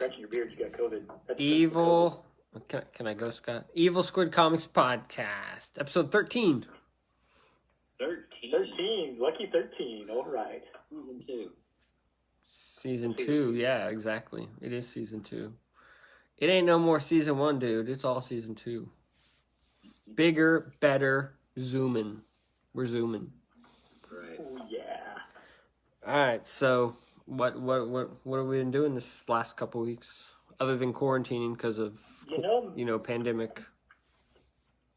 scratching your beard. You got COVID. That's Evil. Can I go, Scott? Evil Squid Comics Podcast, episode 13. 13. Lucky 13. All right. Season 2. Season 2. Yeah, exactly. It is season 2. It ain't no more season 1, dude. It's all season 2. Bigger, better, zooming. We're zooming. Right. Oh yeah. All right. So, what have we been doing this last couple weeks, other than quarantining because of pandemic?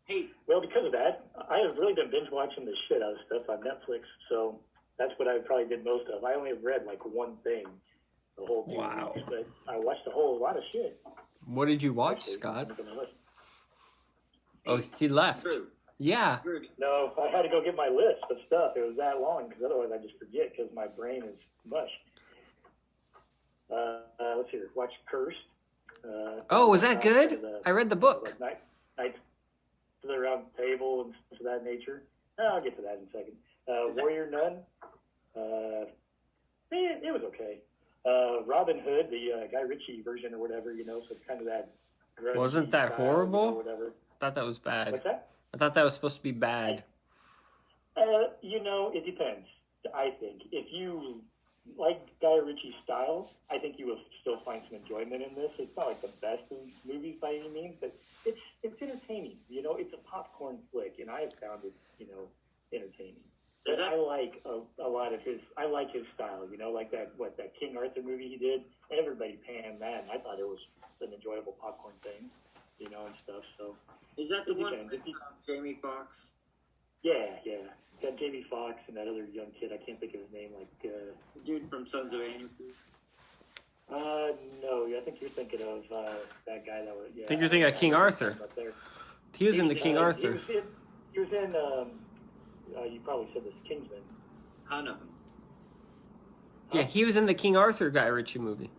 Hey. Well, because of that, I have really been binge watching the shit out of stuff on Netflix. So that's what I probably did most of. I only have read like one thing the whole 2 weeks, but I watched a whole lot of shit. What did you watch, Scott? Oh, he left. Drew. Yeah. No, I had to go get my list of stuff. It was that long because otherwise I just forget because my brain is mush. Let's see here. Watch Cursed. Was that good? I read the book. Like Night to the Round Table and stuff of that nature. I'll get to that in a second. Warrior Nun. It was okay. Robin Hood, the Guy Ritchie version or whatever, so it's kind of that. Wasn't that horrible? Or whatever. I thought that was bad. What's that? I thought that was supposed to be bad. It depends. I think if you like Guy Ritchie's style, I think you will still find some enjoyment in this. It's not like the best of movies by any means, but it's entertaining. It's a popcorn flick, and I have found it, entertaining. I like a lot of his. I like his style. Like that King Arthur movie he did. Everybody panned that, and I thought it was an enjoyable popcorn thing, and stuff. So is that the one with Jamie Foxx? Yeah. Got Jamie Foxx and that other young kid. I can't think of his name. The dude from Sons of Anarchy. No, I think you're thinking of that guy that was. Yeah, I think you're thinking of King Arthur. He was in the King Arthur. He was in. You probably said this, Kingsman. Hunnam. Yeah, he was in the King Arthur Guy Ritchie movie.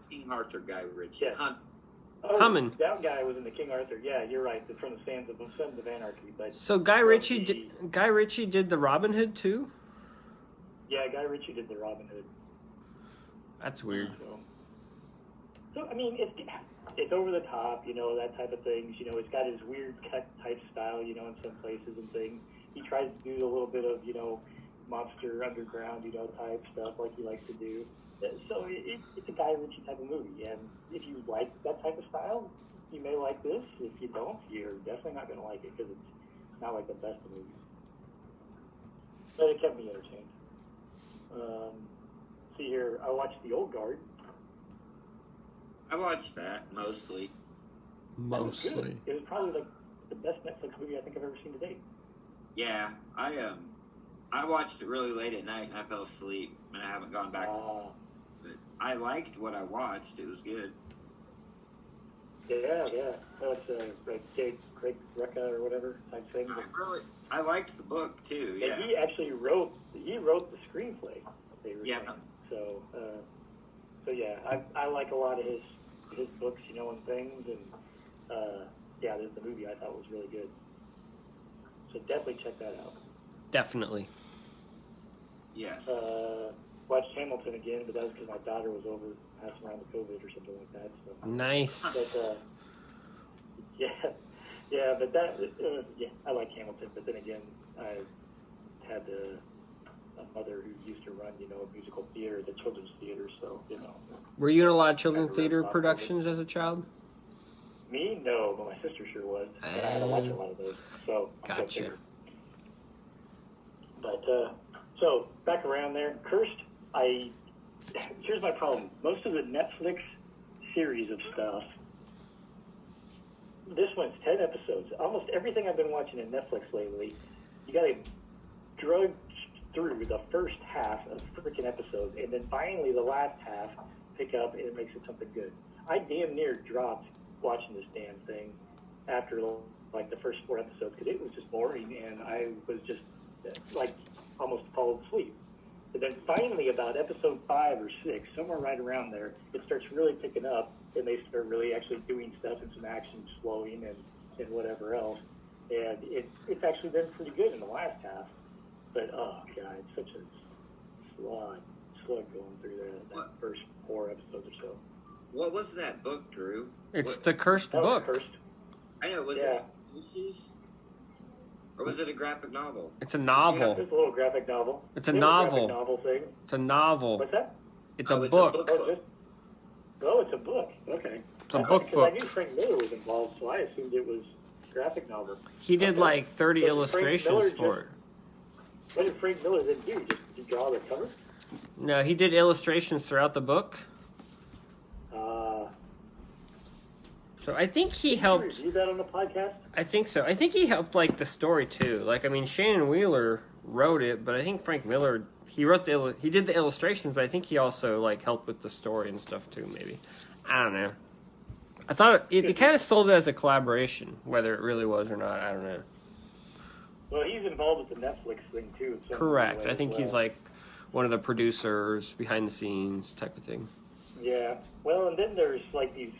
King Arthur Guy Ritchie. Yes. Hummin. That guy was in the King Arthur. Yeah, you're right. From the Sons of Anarchy. But so Guy Ritchie did the Robin Hood too? Yeah, Guy Ritchie did the Robin Hood. That's weird. So I mean, it's over the top, that type of things. It's got his weird cut type style, in some places and things. He tries to do a little bit of, monster underground, type stuff like he likes to do. So it's a Guy Ritchie type of movie, and if you like that type of style, you may like this. If you don't, you're definitely not going to like it because it's not like the best of movies. But it kept me entertained. See here, I watched The Old Guard. I watched that mostly. Mostly. It was probably like the best Netflix movie I think I've ever seen to date. Yeah, I watched it really late at night and I fell asleep and I haven't gone back. But I liked what I watched. It was good. Yeah. It's Craig Recca or whatever type thing. I liked the book too. Yeah. And he actually wrote the screenplay. They were saying. So yeah, I like a lot of his books, and things, and the movie I thought was really good. So definitely check that out. Definitely. Yes. Watched Hamilton again, but that was because my daughter was over passing around the COVID or something like that. So. Nice. But, but I like Hamilton. But then again, I had a mother who used to run, a musical theater, the children's theater. So Were you in a lot of children's theater productions as a child? Me, no, but my sister sure was. And I had to watch a lot of those. So gotcha. But so back around there, Cursed. Here's my problem. Most of the Netflix series of stuff. This one's 10 episodes. Almost everything I've been watching in Netflix lately, you got to drug through the first half of freaking episodes, and then finally the last half pick up, and it makes it something good. I damn near dropped watching this damn thing after like the first 4 episodes because it was just boring, and I was just like almost falling asleep. But then finally, about episode 5 or 6, somewhere right around there, it starts really picking up, and they start really actually doing stuff and some action flowing and whatever else. And it's actually been pretty good in the last half. But, oh, God, it's such a slug going through that first 4 episodes or so. What was that book, Drew? It's the cursed That was book. Cursed. I know. Was Yeah. it issues? Or was it a graphic novel? It's a novel. It's a little graphic novel. It's a Yeah, novel. graphic novel thing. It's a novel. What's that? It's a It's a book. book. It's a book. Okay. It's a book. Because I knew Frank Miller was involved, so I assumed it was graphic novel. He did like 30 But Frank illustrations Miller for it. What did Frank Miller then do? Just did he draw the cover? No, he did illustrations throughout the book. So I think he helped. Review that on the podcast? I think so. I think he helped like the story too. Like I mean, Shannon Wheeler wrote it, but I think Frank Miller he wrote he did the illustrations, but I think he also like helped with the story and stuff too. Maybe I don't know. I thought it kind of sold it as a collaboration, whether it really was or not. I don't know. Well, he's involved with the Netflix thing too. in some Correct. way I think as he's well. like one of the producers behind the scenes type of thing. Yeah. Well, and then there's like these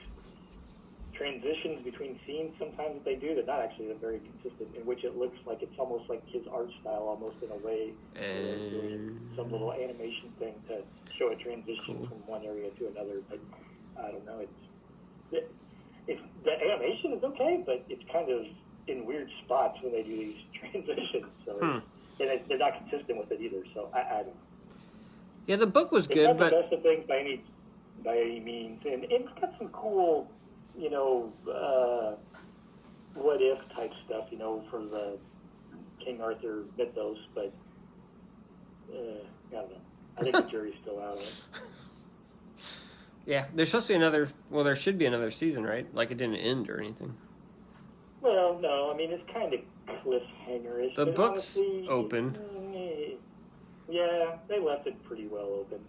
transitions between scenes sometimes that they do. They're not actually very consistent, in which it looks like it's almost like his art style, almost in a way. where they're doing some little animation thing to show a transition from one area to another. But I don't know. It's the animation is okay, but it's kind of in weird spots when they do these transitions. So and they're not consistent with it either. So I don't. Yeah, the book was It's good, not but the best of things by any means, and it's got some cool, what if type stuff, for the King Arthur mythos. But I don't know. I think the jury's still out on it. yeah, there's supposed to be another. Well, there should be another season, right? Like it didn't end or anything. Well, no, I mean it's kind of cliffhanger-ish. The but book's honestly, open. Yeah, they left it pretty well open.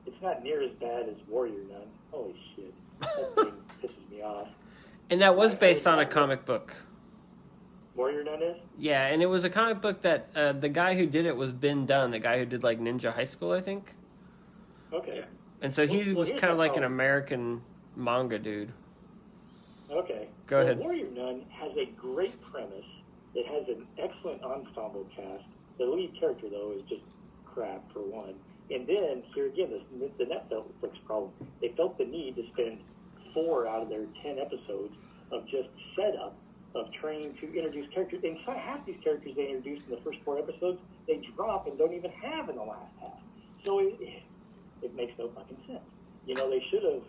It's not near as bad as Warrior Nun. Holy shit, that thing pisses me off. And that was based on a comic book. Warrior Nun is? Yeah, and it was a comic book that the guy who did it was Ben Dunn, the guy who did like Ninja High School, I think. Okay. And so he Well, was here's kind of my like an problem. American manga dude. Okay. Go ahead. Warrior Nun has a great premise. It has an excellent ensemble cast. The lead character, though, is just crap, for one. And then, here again, the Netflix problem. They felt the need to spend 4 out of their 10 episodes of just setup of trying to introduce characters. And half these characters they introduced in the first 4 episodes, they drop and don't even have in the last half. So it makes no fucking sense. They should have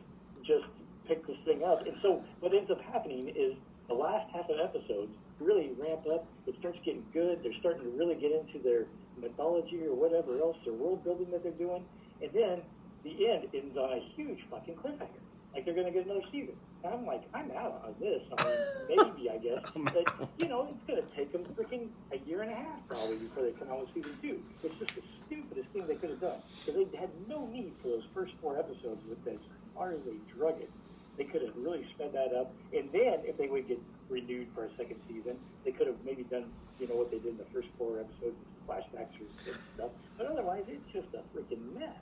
just picked this thing up. And so what ends up happening is the last half of episodes really ramp up. It starts getting good. They're starting to really get into their mythology or whatever else, their world building that they're doing. And then the end ends on a huge fucking cliffhanger. Like they're going to get another season. And I'm like, I'm out on this. I mean, maybe, I guess. But, it's going to take them freaking a year and a half probably before they come out with season 2. It's just the stupidest thing they could have done. Because they had no need for those first 4 episodes with as far as they drug it. They could have really sped that up. And then if they would get renewed for a second season, they could have maybe done, what they did in the first 4 episodes, flashbacks or stuff. But otherwise, it's just a freaking mess.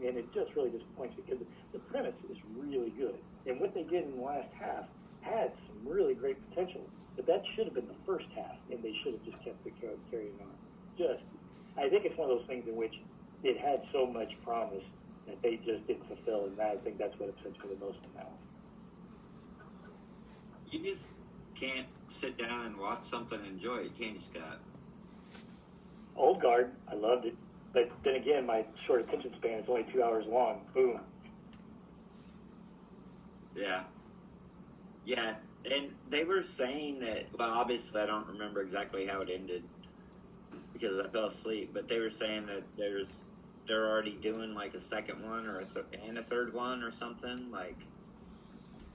And it just really disappoints because the premise is really good. And what they did in the last half had some really great potential. But that should have been the first half, and they should have just kept it carrying on. I think it's one of those things in which it had so much promise that they just didn't fulfill, and I think that's what upsets me the most on that one. You just can't sit down and watch something and enjoy it, can you, Scott? Old Guard, I loved it. But then again, my short attention span is only 2 hours long. Boom. Yeah. Yeah, and they were saying that, well, obviously I don't remember exactly how it ended because I fell asleep, but they were saying that they're already doing like a second one or a third one or something, like...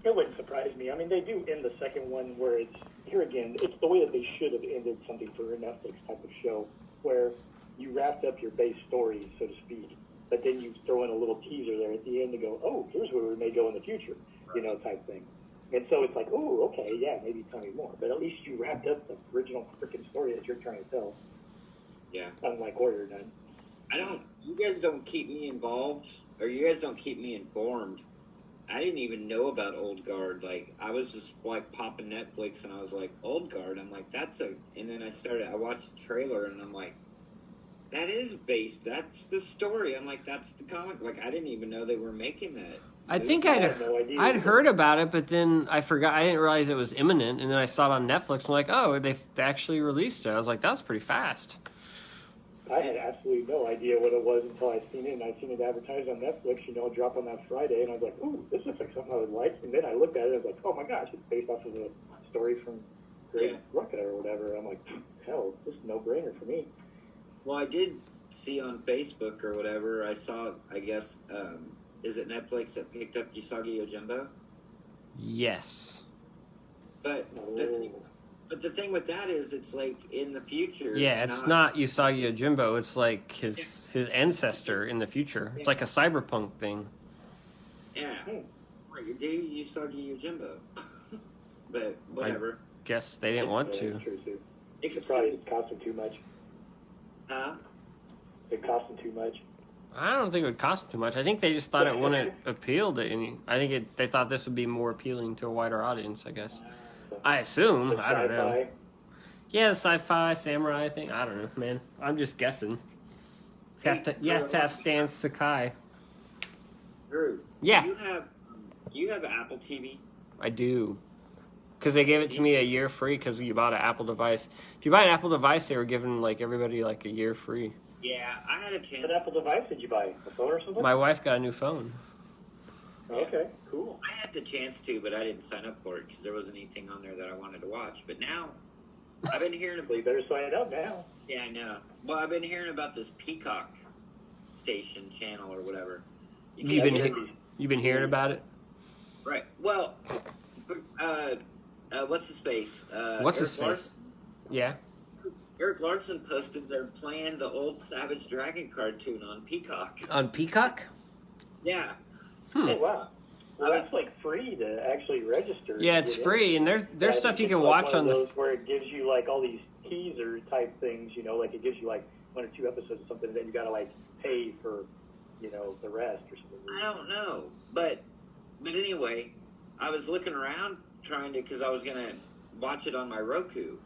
It wouldn't surprise me. I mean, they do end the second one where it's, here again, it's the way that they should have ended something for a Netflix type of show, where you wrapped up your base story, so to speak, but then you throw in a little teaser there at the end to go, oh, here's where we may go in the future, type thing. And so it's like, oh, okay, yeah, maybe tell me more. But at least you wrapped up the original freaking story that you're trying to tell. Yeah. Unlike Warrior Nun. You guys don't keep me involved, or you guys don't keep me informed. I didn't even know about Old Guard. Like, I was just, like, popping Netflix, and I was like, Old Guard? I'm like, and then I watched the trailer, and I'm like, that's the story. I'm like, that's the comic. Like, I didn't even know they were making that. I think I had no idea. I'd heard about it, but then I forgot. I didn't realize it was imminent, and then I saw it on Netflix. I'm like, oh, they actually released it. I was like, that was pretty fast. I had absolutely no idea what it was until I seen it, and I seen it advertised on Netflix, drop on that Friday, and I was like, ooh, this looks like something I would like. And then I looked at it, and I was like, oh my gosh, it's based off of a story from Great Rucka or whatever. I'm like, hell, this is a no-brainer for me. Well, I did see on Facebook or whatever, I saw, I guess, is it Netflix that picked up Usagi Yojimbo? Yes. But the thing with that is, it's like in the future. Yeah, it's not Usagi Yojimbo. It's like his ancestor in the future. It's like a cyberpunk thing. Yeah. Right, you do Usagi Yojimbo. But whatever. I guess they didn't want to. It probably cost them too much. Huh? It cost them too much. I don't think it would cost too much. I think they just thought it wouldn't appeal to any. I think they thought this would be more appealing to a wider audience, I guess. I assume. I don't know. Yeah, the sci-fi, samurai thing. I don't know, man. I'm just guessing. You have to have Stan Sakai. Drew. Yeah. You have Apple TV? I do. Because they gave it to me a year free because you bought an Apple device. If you buy an Apple device, they were giving like everybody like a year free. Yeah, I had a chance. What Apple device did you buy? A phone or something? My wife got a new phone. Okay, cool. I had the chance to, but I didn't sign up for it because there wasn't anything on there that I wanted to watch. But now, I've been hearing about... Well, you better sign it up now. Yeah, I know. Well, I've been hearing about this Peacock station channel or whatever. You've been hearing about it? Right. Well, what's the space? What's the space? Yeah. Eric Larson posted they're playing the old Savage Dragon cartoon on Peacock. On Peacock? Yeah. Oh, wow. Well, it's like free to actually register. Yeah, it's free, and there's stuff you can watch on those where it gives you like all these teaser type things, like it gives you like 1 or 2 episodes or something, and then you gotta like pay for, the rest or something. I don't know, but anyway, I was looking around because I was gonna watch it on my Roku,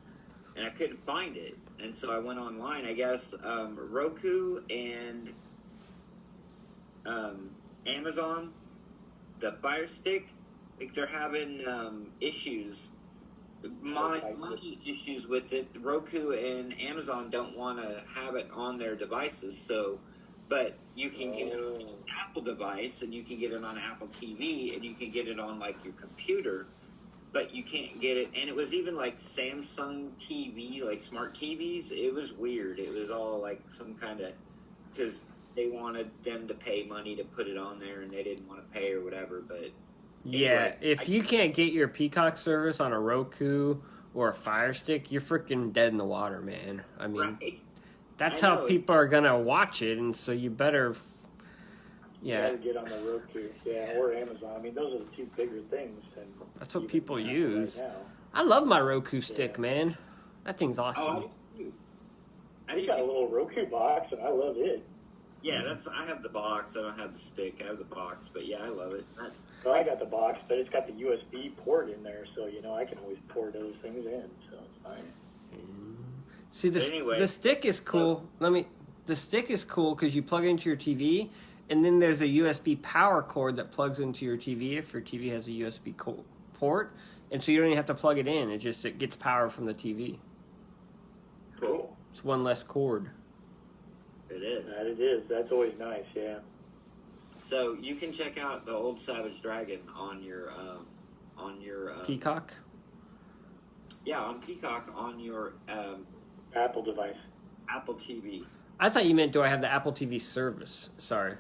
and I couldn't find it, and so I went online. I guess Roku and Amazon, the Fire Stick, like they're having issues, money issues with it. Roku and Amazon don't want to have it on their devices, but you can get it on an Apple device, and you can get it on Apple TV, and you can get it on like your computer, but you can't get it. And it was even like Samsung TV, like smart TVs. It was weird. It was all like some kind of, because they wanted them to pay money to put it on there, and they didn't want to pay or whatever. But yeah, anyway, if you can't get your Peacock service on a Roku or a Fire Stick, you're freaking dead in the water, man. I mean, right. That's how people are gonna watch it, and so you better. You gotta get on the Roku, or Amazon. I mean, those are the 2 bigger things. And that's what people use. Right now. I love my Roku stick, man. That thing's awesome. I got a little Roku box, and I love it. Yeah, I have the box. I don't have the stick. I have the box, but yeah, I love it. Well, I got the box, but it's got the USB port in there, so I can always port those things in, so it's fine. See, the stick is cool. The stick is cool because you plug it into your TV, and then there's a USB power cord that plugs into your TV if your TV has a USB port, and so you don't even have to plug it in. It gets power from the TV. Cool. It's one less cord. It is. That it is. That's always nice, yeah. So you can check out the old Savage Dragon on your Peacock. Yeah, on Peacock on your Apple device. Apple TV. I thought you meant, do I have the Apple TV service? Sorry.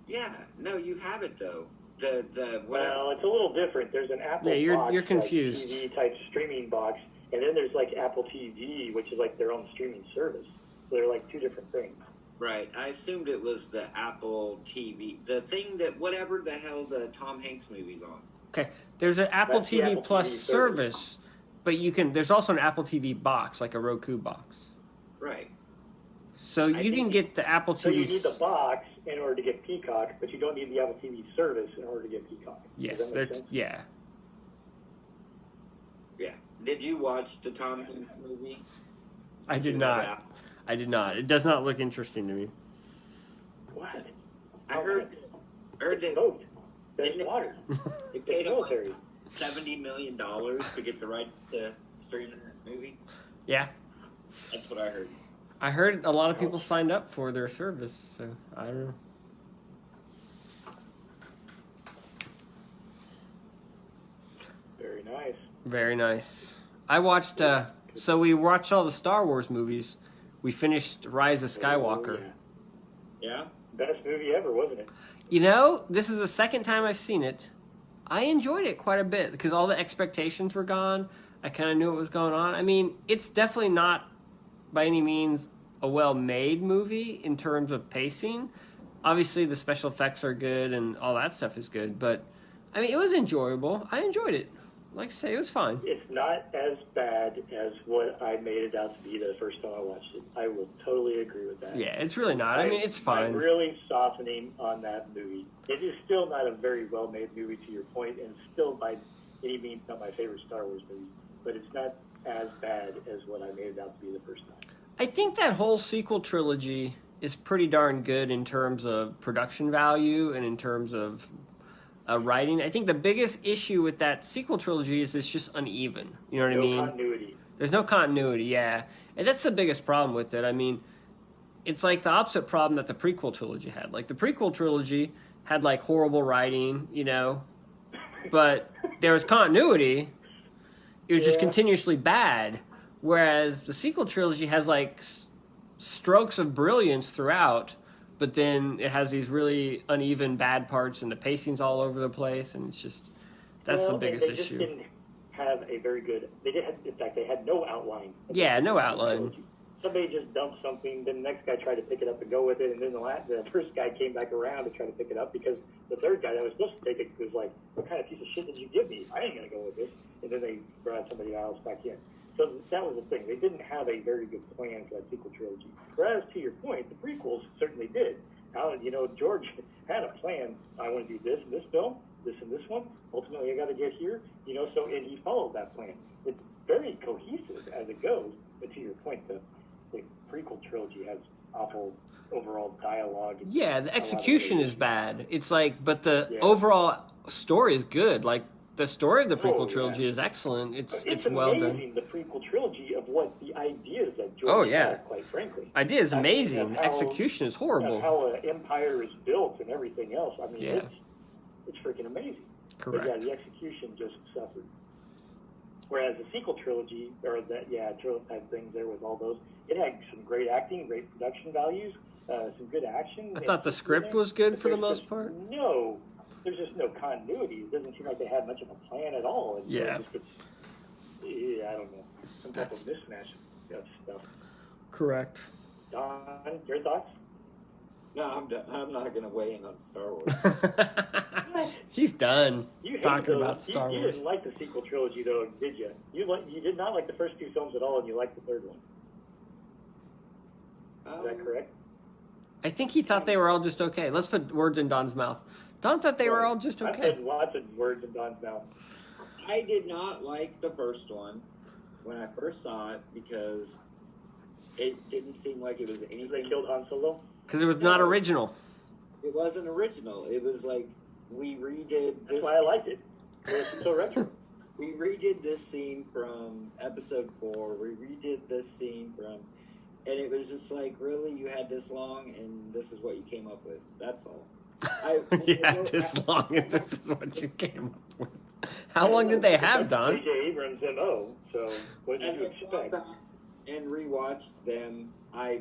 Yeah, no, you have it though. Well, it's a little different. There's an Apple box, you're confused. like TV type streaming box, and then there's like Apple TV, which is like their own streaming service. So they're like 2 different things. Right. I assumed it was the Apple TV, the thing that whatever the hell the Tom Hanks movie's on. Okay, there's an Apple That's the TV Apple Plus TV service, but there's also an Apple TV box, like a Roku box. Right. So you can get the Apple TV. So you need the box in order to get Peacock, but you don't need the Apple TV service in order to get Peacock. Yes, yeah. Yeah. Did you watch the Tom Hanks movie? I did not. I did not. It does not look interesting to me. What? I heard heard It's that smoked. That's Didn't it- water. they It's paid him like military. $70 million to get the rights to stream that movie. Yeah. That's what I heard. I heard a lot of people signed up for their service, so I don't know. Very nice. Very nice. I watched, so we watched all the Star Wars movies. We finished Rise of Skywalker. Oh, yeah. Yeah? Best movie ever, wasn't it? You know, this is the second time I've seen it. I enjoyed it quite a bit because all the expectations were gone. I kind of knew what was going on. I mean, it's definitely not by any means a well-made movie in terms of pacing. Obviously, the special effects are good and all that stuff is good, but I mean, it was enjoyable. I enjoyed it. Like I say, it was fine. It's not as bad as what I made it out to be the first time I watched it. I will totally agree with that. Yeah, it's really not. I mean, it's fine. I'm really softening on that movie. It is still not a very well-made movie, to your point, and still by any means not my favorite Star Wars movie. But it's not as bad as what I made it out to be the first time. I think that whole sequel trilogy is pretty darn good in terms of production value and in terms of writing. I think the biggest issue with that sequel trilogy is it's just uneven. You know what I mean? No continuity. There's no continuity, yeah. And that's the biggest problem with it. I mean, it's like the opposite problem that the prequel trilogy had. Like, the prequel trilogy had, like, horrible writing, you know, but there was continuity. It was just continuously bad. Whereas the sequel trilogy has, like, strokes of brilliance throughout, but then it has these really uneven bad parts, and the pacing's all over the place, and it's just, that's the biggest they just issue. didn't have a very good, in fact, they had no outline. Yeah, no outline. Somebody just dumped something, then the next guy tried to pick it up and go with it, and then the first guy came back around to try to pick it up because the third guy that was supposed to take it was like, what kind of piece of shit did you give me? I ain't going to go with this. And then they brought somebody else back in. So that was the thing. They didn't have a very good plan for that sequel trilogy. Whereas, to your point, the prequels certainly did. George had a plan. I want to do this in this film, this and this one. Ultimately, I got to get here. And he followed that plan. It's very cohesive as it goes. But to your point, the prequel trilogy has awful overall dialogue. Yeah, the execution is bad. It's like, but the overall story is good. Like, the story of the prequel trilogy is excellent. It's well done. Amazing, the prequel trilogy of what the ideas that George had, quite frankly. Idea is amazing. How, execution is horrible. How an empire is built and everything else. I mean, it's freaking amazing. Correct. But the execution just suffered. Whereas the sequel trilogy, or trilogy type things there with all those, it had some great acting, great production values, some good action. I thought the script was good for the most part. No, there's just no continuity. It doesn't seem like they had much of a plan at all. And I don't know. Some type of mismatch of stuff. Correct. Don, your thoughts? No, I'm not going to weigh in on Star Wars. He's done You talking about Star You Wars. didn't like the sequel trilogy, though, did you? You did not like the first two films at all, and you liked the third one. Is that correct? I think he thought they were all just okay. Let's put words in Don's mouth. Don thought they were all just I okay. put lots of words in Don's mouth. I did not like the first one when I first saw it because it didn't seem like it was anything. They killed Han Solo? Because it was not original. It wasn't original. It was like we redid this. That's why I liked it. It was so retro. We redid this scene from episode 4. We redid this scene from, and it was just like, really, you had this long, and this is what you came up with. That's all. This long, and this is what you came up with. How long did they have, Don? J.J. Abrams' M.O., so what did As you I gone expect? back and rewatched them, I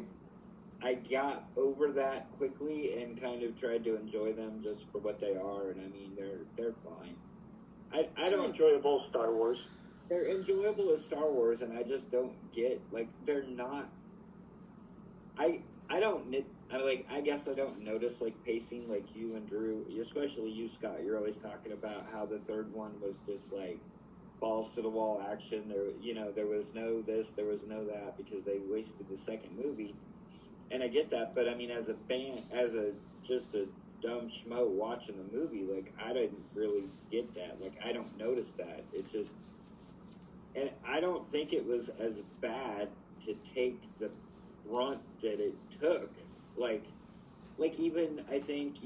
got over that quickly and kind of tried to enjoy them just for what they are, and I mean they're fine. I They're don't enjoyable Star Wars. They're enjoyable as Star Wars, and I just don't get like they're not. I guess I don't notice like pacing like you and Drew, especially you, Scott. You're always talking about how the third one was just like balls to the wall action. There was no this, there was no that because they wasted the second movie. And I get that, but I mean, as a fan, just a dumb schmo watching the movie, like I didn't really get that. Like I don't notice that. It just, and I don't think it was as bad to take the brunt that it took. Like even I think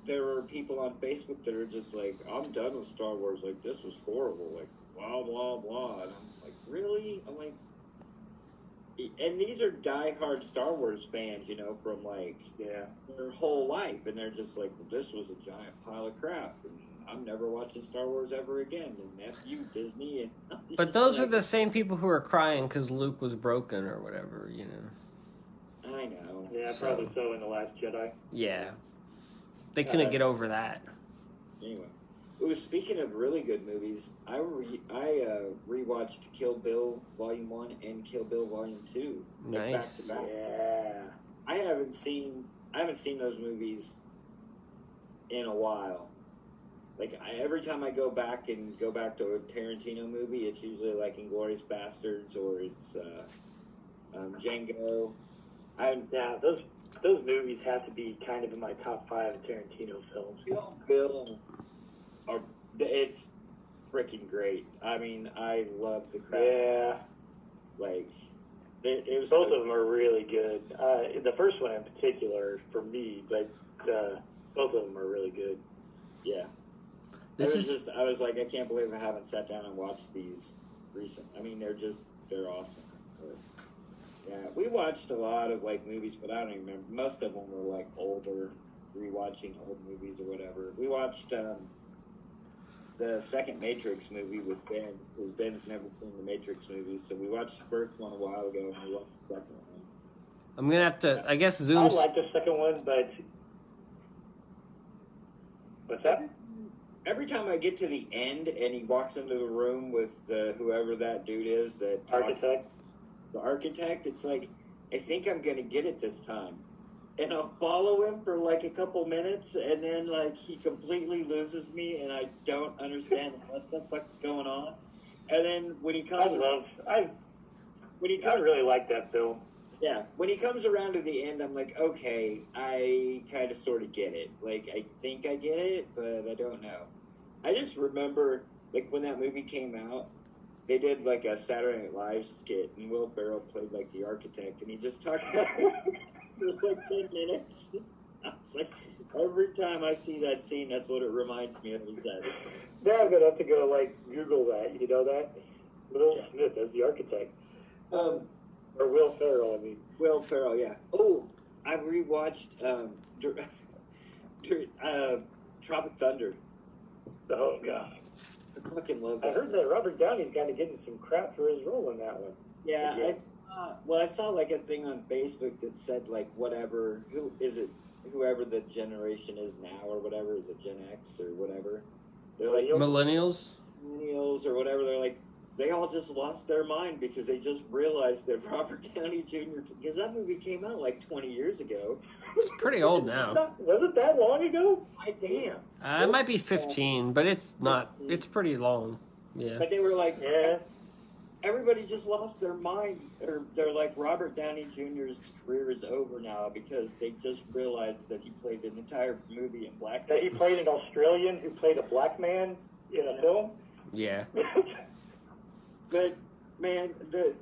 there were people on Facebook that are just like, I'm done with Star Wars. Like, this was horrible. Like, blah, blah, blah. And I'm like, really? I'm like, and these are diehard Star Wars fans, you know, from like their whole life. And they're just like, well, this was a giant pile of crap. And I'm never watching Star Wars ever again. And F you, Disney. And But those are the same people who are crying because Luke was broken or whatever, you know. I know. Yeah, probably so in The Last Jedi. Yeah. They couldn't get over that. Anyway. Ooh, speaking of really good movies, I rewatched Kill Bill Volume 1 and Kill Bill Volume 2. Like, Nice. back to back. Yeah. I haven't seen those movies in a while. Like, every time I go back to a Tarantino movie, it's usually like Inglourious Bastards or it's Django. Yeah, those movies have to be kind of in my top 5 Tarantino films. Kill Bill, it's freaking great. I mean, I love the crap. Yeah. Like, it was both of them are really good. The first one in particular for me, but both of them are really good. Yeah. I was like, I can't believe I haven't sat down and watched these recent. I mean, they're awesome. But, yeah, we watched a lot of like movies, but I don't even remember. Most of them were like older, rewatching old movies or whatever. We watched the second Matrix movie with Ben, because Ben's never seen the Matrix movies, so we watched the first one a while ago, and we watched the second one. I'm going to have to, I guess Zoom... I like the second one, but... What's that? Every time I get to the end, and he walks into the room with whoever that dude is, the architect, it's like, I think I'm going to get it this time. And I'll follow him for like a couple minutes, and then like he completely loses me, and I don't understand what the fuck's going on. And then when he comes, I really like that film. Yeah, when he comes around to the end, I'm like, okay, I kind of sort of get it. Like, I think I get it, but I don't know. I just remember, like, when that movie came out, they did like a Saturday Night Live skit, and Will Ferrell played like the architect, and he just talked about. It was like 10 minutes. I was like, every time I see that scene, that's what it reminds me of. Now I'm gonna have to go like Google that. You know that Will Smith as the architect, or Will Ferrell. I mean, Will Ferrell. Yeah. Oh, I rewatched Tropic Thunder. Oh god, I fucking love that. I heard that Robert Downey's kind of getting some crap for his role in that one. Yeah, I saw like a thing on Facebook that said like whoever the generation is now or whatever, is it Gen X or whatever? They're like Millennials or whatever. They're like, they all just lost their mind because they just realized that Robert Downey Jr. because that movie came out like 20 years ago. It's pretty old now. Was it that long ago? I think. It might be 15, but it's not. It's pretty long. Yeah. But they were like, yeah. Everybody just lost their mind. They're like, Robert Downey Jr.'s career is over now because they just realized that he played an entire movie in black. That he played an Australian who played a black man in a film? Yeah. But, man, the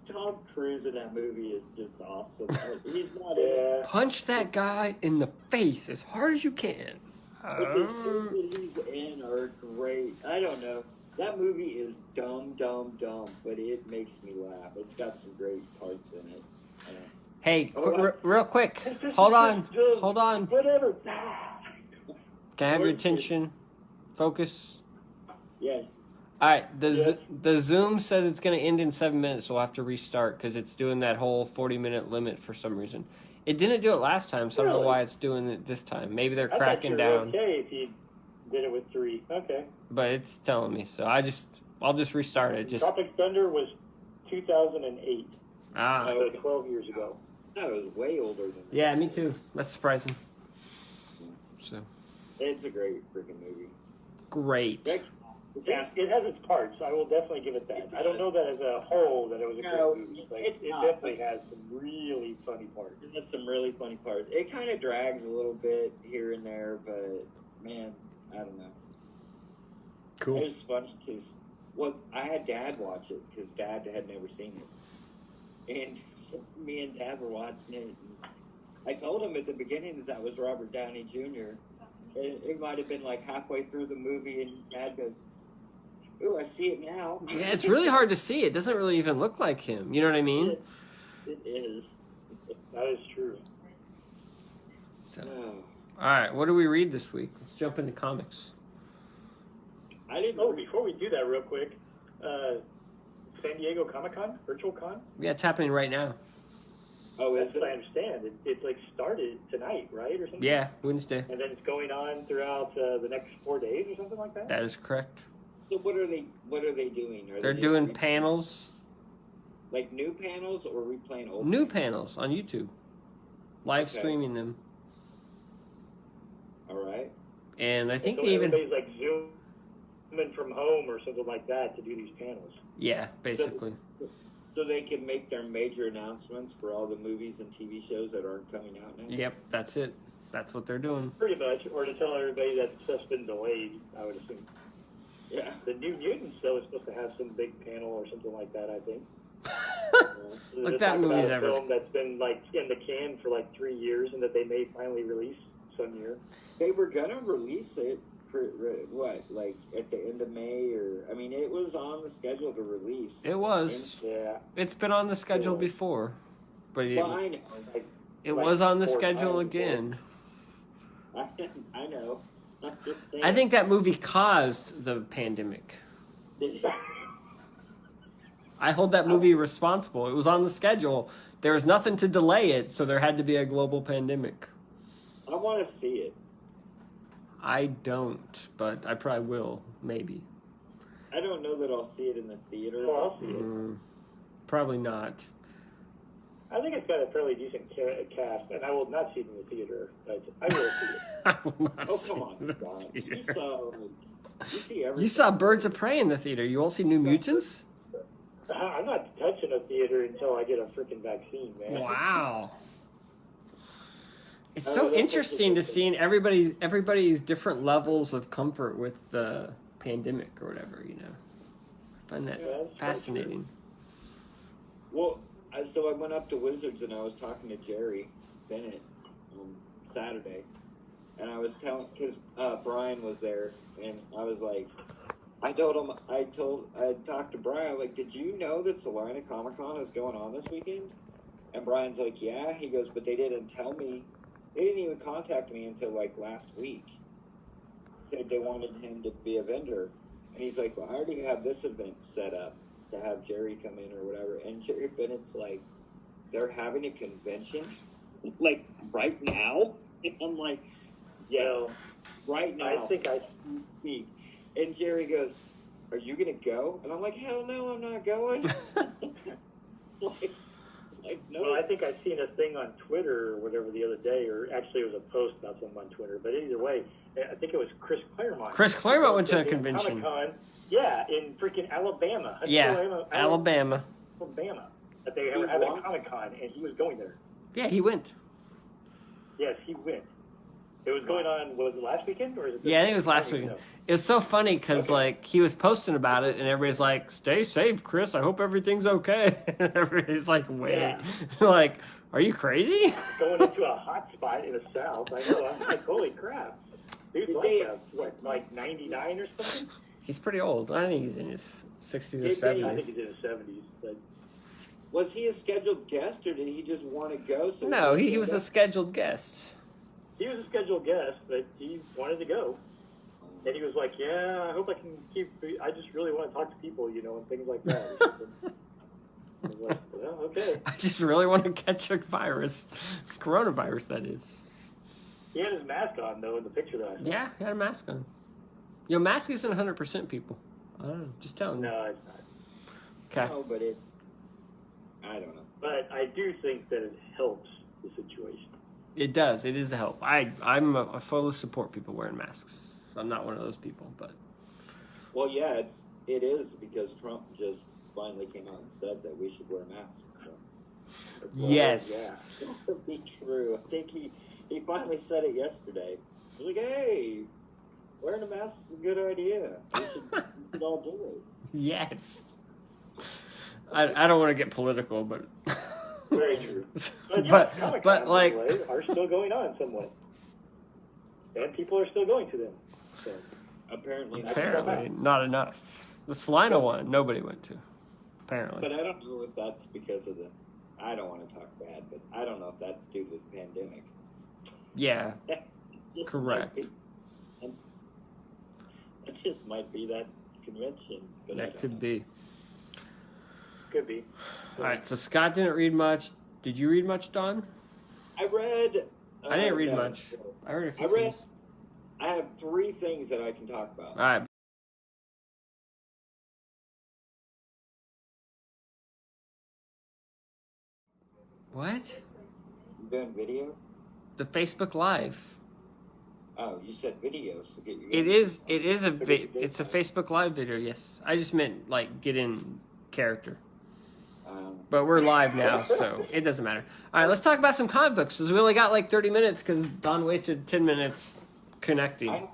Tom Cruise in that movie is just awesome. He's not in it. Punch that guy in the face as hard as you can. But the scenes that he's in are great. I don't know. That movie is dumb, but it makes me laugh. It's got some great parts in it. Hey, real quick. Hold on. Whatever. Can I have your attention? Focus. Yes. All right. The Zoom says it's going to end in 7 minutes, so we'll have to restart because it's doing that whole 40-minute limit for some reason. It didn't do it last time, so I don't know why it's doing it this time. Maybe they're cracking down. Okay, if you did it with 3. Okay. But it's telling me, so I'll just restart it. Tropic Thunder was 2008. Okay. 12 years ago. That was way older than that. Yeah, me too. That's surprising. So. It's a great freaking movie. Great. It has its parts. I will definitely give it that. I don't know that as a whole that it was a great movie, but it definitely has some really funny parts. It has some really funny parts. It kind of drags a little bit here and there, but man, I don't know. Cool. It was funny because I had Dad watch it because Dad had never seen it, and so me and Dad were watching it. And I told him at the beginning that was Robert Downey Jr. And it might have been like halfway through the movie, and Dad goes, "Ooh, I see it now." Yeah, it's really hard to see. It doesn't really even look like him. You know what I mean? It is. That is true. So, all right, what do we read this week? Let's jump into comics. I didn't. Oh, before we do that, real quick, San Diego Comic-Con, Virtual Con. Yeah, it's happening right now. Oh, That's is it? what I understand. It's like started tonight, right, or something? Yeah, Wednesday. And then it's going on throughout the next 4 days or something like that. That is correct. So what are they doing? Are They're they doing just panels, like new panels, or replaying old? new panels on YouTube, live Okay. streaming them, All right. and I think so they even everybody's like zooming from home or something like that to do these panels. yeah, basically. So they can make their major announcements for all the movies and TV shows that aren't coming out now. Yep, that's it. That's what they're doing. Pretty much, or to tell everybody that stuff's been delayed, I would assume. Yeah. The New Mutants, though, is supposed to have some big panel or something like that, I think. Like To that talk movie's about a ever. film that's been like in the can for like 3 years and that they may finally release some year. They were gonna release it for what, like at the end of May, or I mean, it was on the schedule to release. It was. Yeah. It's been on the schedule before, but Well, I know. it like was on the 4 schedule times before. again. I know. I'm just saying. I think that movie caused the pandemic. I hold that movie responsible. It was on the schedule. There was nothing to delay it, so there had to be a global pandemic. I want to see it. I don't, but I probably will, maybe. I don't know that I'll see it in the theater. Well, I'll see it. Probably not. I think it's got a fairly decent cast, and I will not see it in the theater, but I will see it. I will not Oh, see come on, it. Scott. You saw, you see everything. You saw Birds of Prey in the theater. You won't see New Mutants? I'm not touching a theater until I get a freaking vaccine, man. Wow. It's Oh, so that's interesting to interesting. see everybody's different levels of comfort with the pandemic or whatever, you know. I find that Yeah, that's quite fascinating. Well, so I went up to Wizards and I was talking to Jerry Bennett on Saturday, and I was telling, because Brian was there, and I was like, I talked to Brian, I'm like, did you know that Salina Comic-Con is going on this weekend? And Brian's like, yeah. He goes, but they didn't tell me. They didn't even contact me until like last week. Said they wanted him to be a vendor. And he's like, well, I already have this event set up to have Jerry come in or whatever. And Jerry Bennett's like, they're having a convention like right now? And I'm like, yes, Well, right now. I think I speak. And Jerry goes, are you going to go? And I'm like, hell no, I'm not going. like, no. Well, I think I seen a thing on Twitter or whatever the other day, or actually it was a post about something on Twitter. But either way, I think it was Chris Claremont. Chris Claremont went to a In convention. Comic-Con, yeah, in freaking Alabama. Yeah, Alabama. Alabama. That they He were having a wants- Comic-Con, and he was going there. Yeah, he went. Yes, he went. It was going on, was it last weekend? Or is it this Yeah, I think it was weekend? last I don't weekend. even know. It was so funny because, like, he was posting about it, and everybody's like, stay safe, Chris. I hope everything's okay. And everybody's like, wait. Yeah. Like, are you crazy? Going into a hot spot in the South. I know. I'm like, holy crap. Dude's Did like, they- like 99 or something? He's pretty old. I think he's in his 60s or Did they- I think 70s. he's in his 70s. But Was he a scheduled guest, or did he just want to go? So No, he showed was a up? scheduled guest. he was a scheduled guest, but he wanted to go. And he was like, yeah, I hope I can I just really want to talk to people, you know, and things like that. or something. I was like, well, okay. I just really want to catch a virus. Coronavirus, that is. He had his mask on, though, in the picture that I saw. Yeah, he had a mask on. Your mask isn't 100%, people. I don't know. Just telling you. No, it's not. Okay. No, but I don't know. But I do think that it helps the situation. It does. It is a help. I'm a fully support people wearing masks. I'm not one of those people, but Well, yeah, it is because Trump just finally came out and said that we should wear masks. So Well, yes. Yeah. that would be true. I think he finally said it yesterday. He's like, hey, wearing a mask is a good idea. We should all do it. Yes. I don't want to get political, but Very true. but yeah, Comic-Con, but by like the way, are still going on somewhat. And people are still going to them. So Apparently not. Apparently, not enough. The Salina one, nobody went to. Apparently. But I don't know if that's because of the... I don't want to talk bad, but I don't know if that's due to the pandemic. Yeah, Just correct. might be. It just might be that convention. But That could be. could be. All right, so Scott didn't read much. Did you read much, Don? I read... I didn't read no. much. I read a few I read... things. I have 3 things that I can talk about. All right. What? You doing video? The Facebook Live. Oh, you said video, so get your... It is it's a Facebook Live video, yes. I just meant, like, get in character. But we're live now, so it doesn't matter. All right, let's talk about some comic books, because we only got, like, 30 minutes, because Don wasted 10 minutes connecting.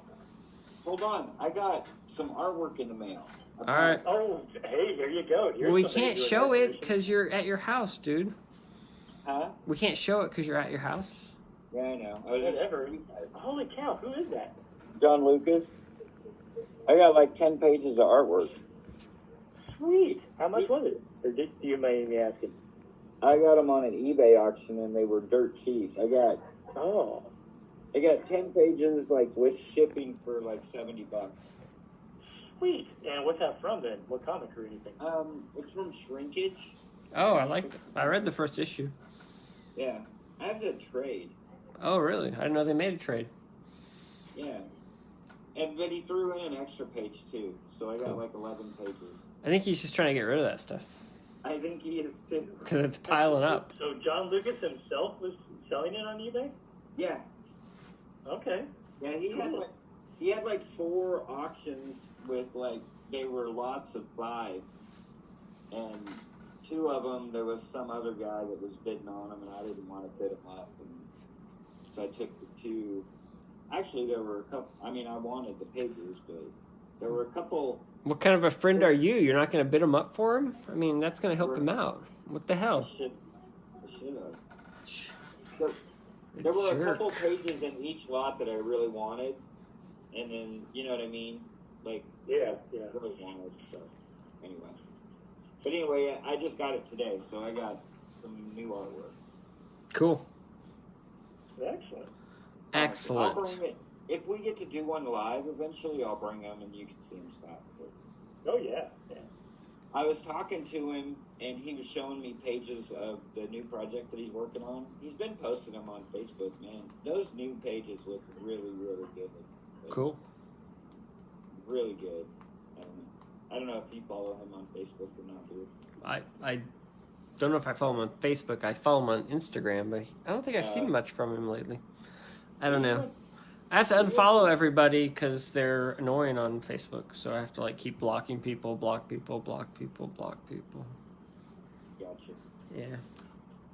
Hold on, I got some artwork in the mail. All right. Oh, hey, there you go. Well, we can't show it because you're at your house, dude. Huh? We can't show it because you're at your house. Yeah, I know. Whatever. Holy cow, who is that? John Lucas. I got like 10 pages of artwork. Sweet. How much was it? Or do you mind me asking? I got them on an eBay auction and they were dirt cheap. I got 10 pages like with shipping for like $70. Sweet. And what's that from then? What comic or anything? It's from Shrinkage. Oh, I read the first issue. Yeah. I have to trade. Oh, really? I didn't know they made a trade. Yeah. But he threw in an extra page too. So I got like 11 pages. I think he's just trying to get rid of that stuff. I think he is too. Because it's piling up. So John Lucas himself was selling it on eBay? Yeah. Okay. Yeah, he had like 4 auctions with like, they were lots of 5. And 2 of them, there was some other guy that was bidding on them and I didn't want to bid him up. And so I took the 2. Actually, there were a couple, I mean, I wanted the pages, but there were a couple. What kind of a friend are you? You're not going to bid him up for him? I mean, that's going to help him out. What the hell? I should have. There were a couple pages in each lot that I really wanted, and then you know what I mean, like yeah, really wanted. So anyway, I just got it today, so I got some new artwork. Cool. Excellent. Excellent. I'll bring it. If we get to do one live eventually, I'll bring them and you can see them, Scott. Oh yeah. I was talking to him, and he was showing me pages of the new project that he's working on. He's been posting them on Facebook, man. Those new pages look really, really good. Cool. Really good. I don't know if you follow him on Facebook or not, dude. I don't know if I follow him on Facebook. I follow him on Instagram, but I don't think I've seen much from him lately. I don't know. I have to unfollow everybody because they're annoying on Facebook. So I have to like keep blocking people, block people, block people, block people. Gotcha. Yeah.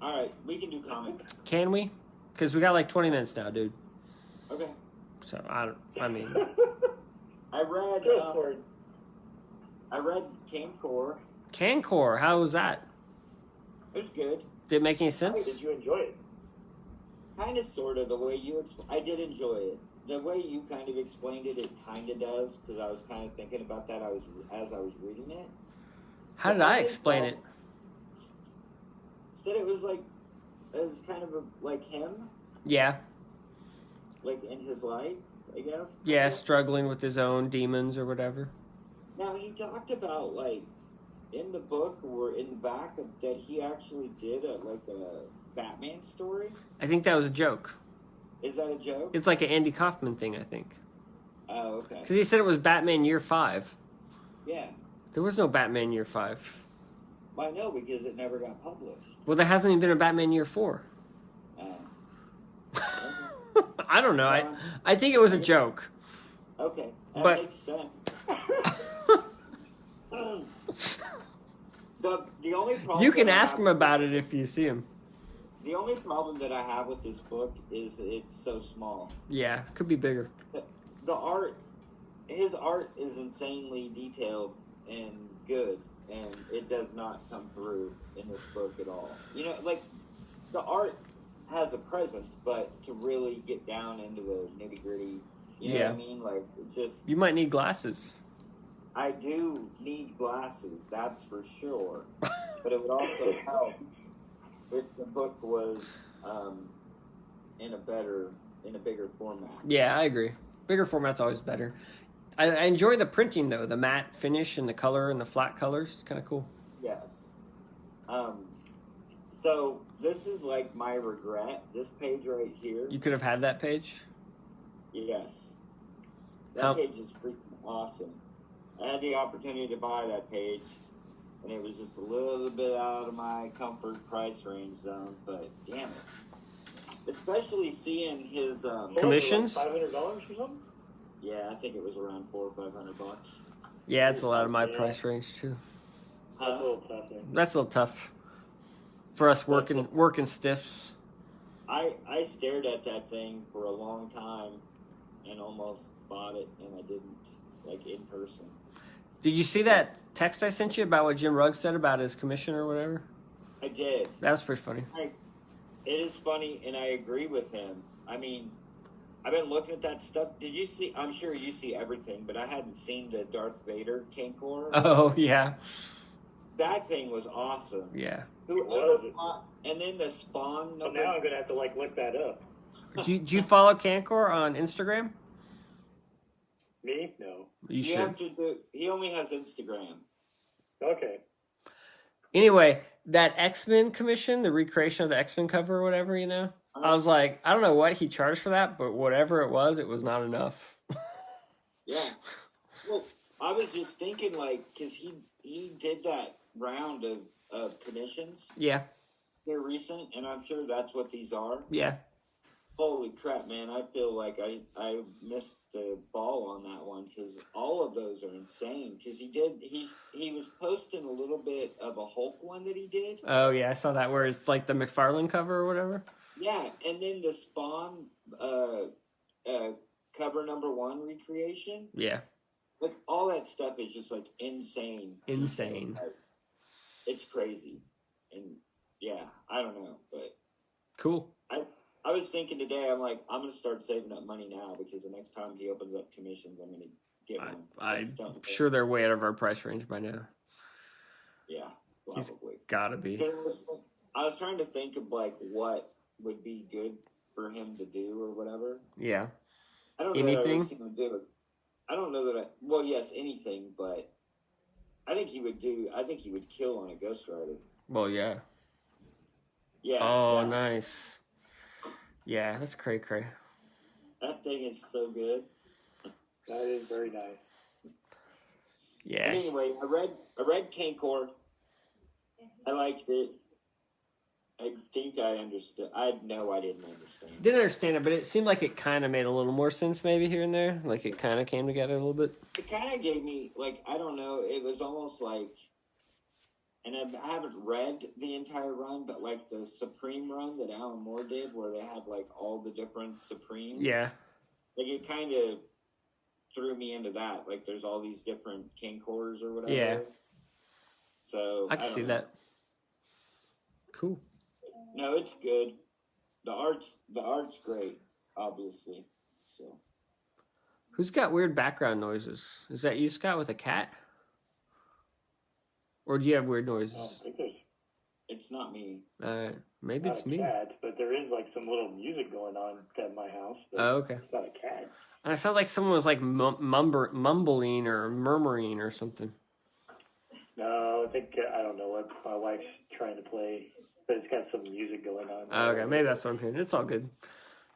All right, we can do comic. Can we? Because we got like 20 minutes now, dude. Okay. So I mean. I read. Go for it. I read Cancor. Cancor, how was that? It was good. Did it make any Did sense? you enjoy it? Kind of, sort of, the way you I did enjoy it. The way you kind of explained it, it kind of does, because I was kind of thinking about that as I was reading it. How did I explain it? That it was like, it was kind of like him, Yeah. like in his life, I guess. Yeah, struggling with his own demons or whatever. Now, he talked about, like, in the book or in the back, that he actually did a Batman story. I think that was a joke. Is that a joke? It's like an Andy Kaufman thing, I think. Oh, okay. Because he said it was Batman Year 5. Yeah. There was no Batman Year 5. Well, I know, because it never got published. Well, there hasn't even been a Batman Year 4. I don't know. I think it was a joke. Okay. That But- makes sense. The only problem You can that I ask have- him about it if you see him. The only problem that I have with this book is it's so small. Yeah, could be bigger. The art, his art is insanely detailed and good, and it does not come through in this book at all. You know, like, the art has a presence, but to really get down into a nitty gritty, you know Yeah. what I mean? Like, just You might need glasses. I do need glasses, that's for sure. But it would also help if the book was in a bigger format. Yeah, I agree. Bigger format's always better. I enjoy the printing though, the matte finish and the color and the flat colors. It's kind of cool. Yes. So this is like my regret. This page right here. You could have had that page. Yes. That page is freaking awesome. I had the opportunity to buy that page, and it was just a little bit out of my comfort price range zone, but damn it. Especially seeing his commissions. $500 or something. Yeah, I think it was around $400 or $500. Yeah, it's a lot of my price range too. That's a little tough. That's a little tough for us working stiffs. I stared at that thing for a long time and almost bought it, and I didn't, like, in person. Did you see that text I sent you about what Jim Ruggs said about his commission or whatever? I did. That was pretty funny. It is funny, and I agree with him. I mean, I've been looking at that stuff. Did you see? I'm sure you see everything, but I hadn't seen the Darth Vader Cancor. Oh, yeah. That thing was awesome. Yeah. And then the Spawn number. Now I'm going to have to, like, look that up. Do you follow Cancor on Instagram? Me? No. You should. Have to do, he only has Instagram. Okay. Anyway, that X-Men commission, the recreation of the X-Men cover or whatever, you know? I was like, I don't know what he charged for that, but whatever it was not enough. Yeah. Well, I was just thinking, like, because he did that round of commissions. Yeah. They're recent, and I'm sure that's what these are. Yeah. Holy crap, man. I feel like I missed the ball on that one, because all of those are insane. Because he was posting a little bit of a Hulk one that he did. Oh, yeah, I saw that where it's like the McFarlane cover or whatever. Yeah, and then the Spawn cover #1 recreation. Yeah. Like, all that stuff is just, like, insane. Insane. It's crazy. And, yeah, I don't know, but... Cool. I was thinking today, I'm like, I'm going to start saving up money now, because the next time he opens up commissions, I'm going to get one. I'm sure they're way out of our price range by now. Yeah, probably. He's gotta be. I was trying to think of, like, what would be good for him to do or whatever. Yeah. I don't know anything? That I would do it. I don't know that well, yes, anything, but I think he would kill on a Ghost Rider. Well, yeah. Yeah. Oh, yeah. Nice. Yeah, that's cray. That thing is so good. That is very nice. Yeah. But anyway, I read Cancor. I liked it. I think I understood. No, I didn't understand. Didn't understand it, but it seemed like it kind of made a little more sense maybe here and there. Like it kind of came together a little bit. It kind of gave me, like, I don't know, it was almost like, and I haven't read the entire run, but like the Supreme run that Alan Moore did where they had like all the different Supremes. Yeah. Like it kind of threw me into that. Like there's all these different Cancors or whatever. Yeah. So I can see that. Cool. No, it's good. The art's great, obviously. So. Who's got weird background noises? Is that you, Scott, with a cat? Or do you have weird noises? It's not me. Maybe it's me. Cat, but there is like some little music going on at my house. Oh, okay. It's not a cat. And it sounded like someone was like mumbling or murmuring or something. No, I think I don't know what my wife's trying to play, but it's got some music going on. Oh, okay, maybe that's what I'm hearing. It's all good.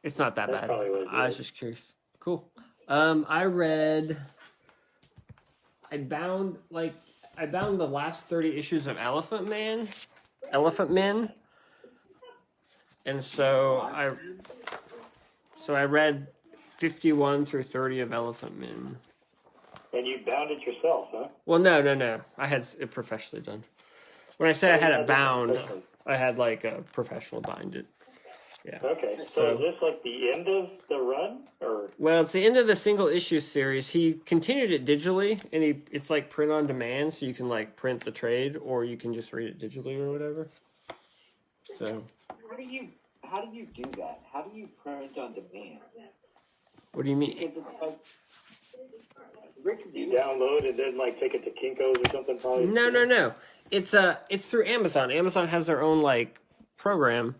It's not that bad. Probably what it I was just curious. Cool. I bound the last 30 issues of Elephant Men. And so I read 51 through 30 of Elephant Men. And you bound it yourself, huh? Well, no. I had it professionally done. When I say I had it bound, I had like a professional bind it. Yeah. Okay. So is this like the end of the run, or? Well, it's the end of the single issue series. He continued it digitally, and it's like print on demand, so you can like print the trade, or you can just read it digitally or whatever. So. how do you do that? How do you print on demand? What do you mean? Because it's like Rick You Veitch. download and then like take it to Kinko's or something. Probably. No. It's through Amazon. Amazon has their own like program,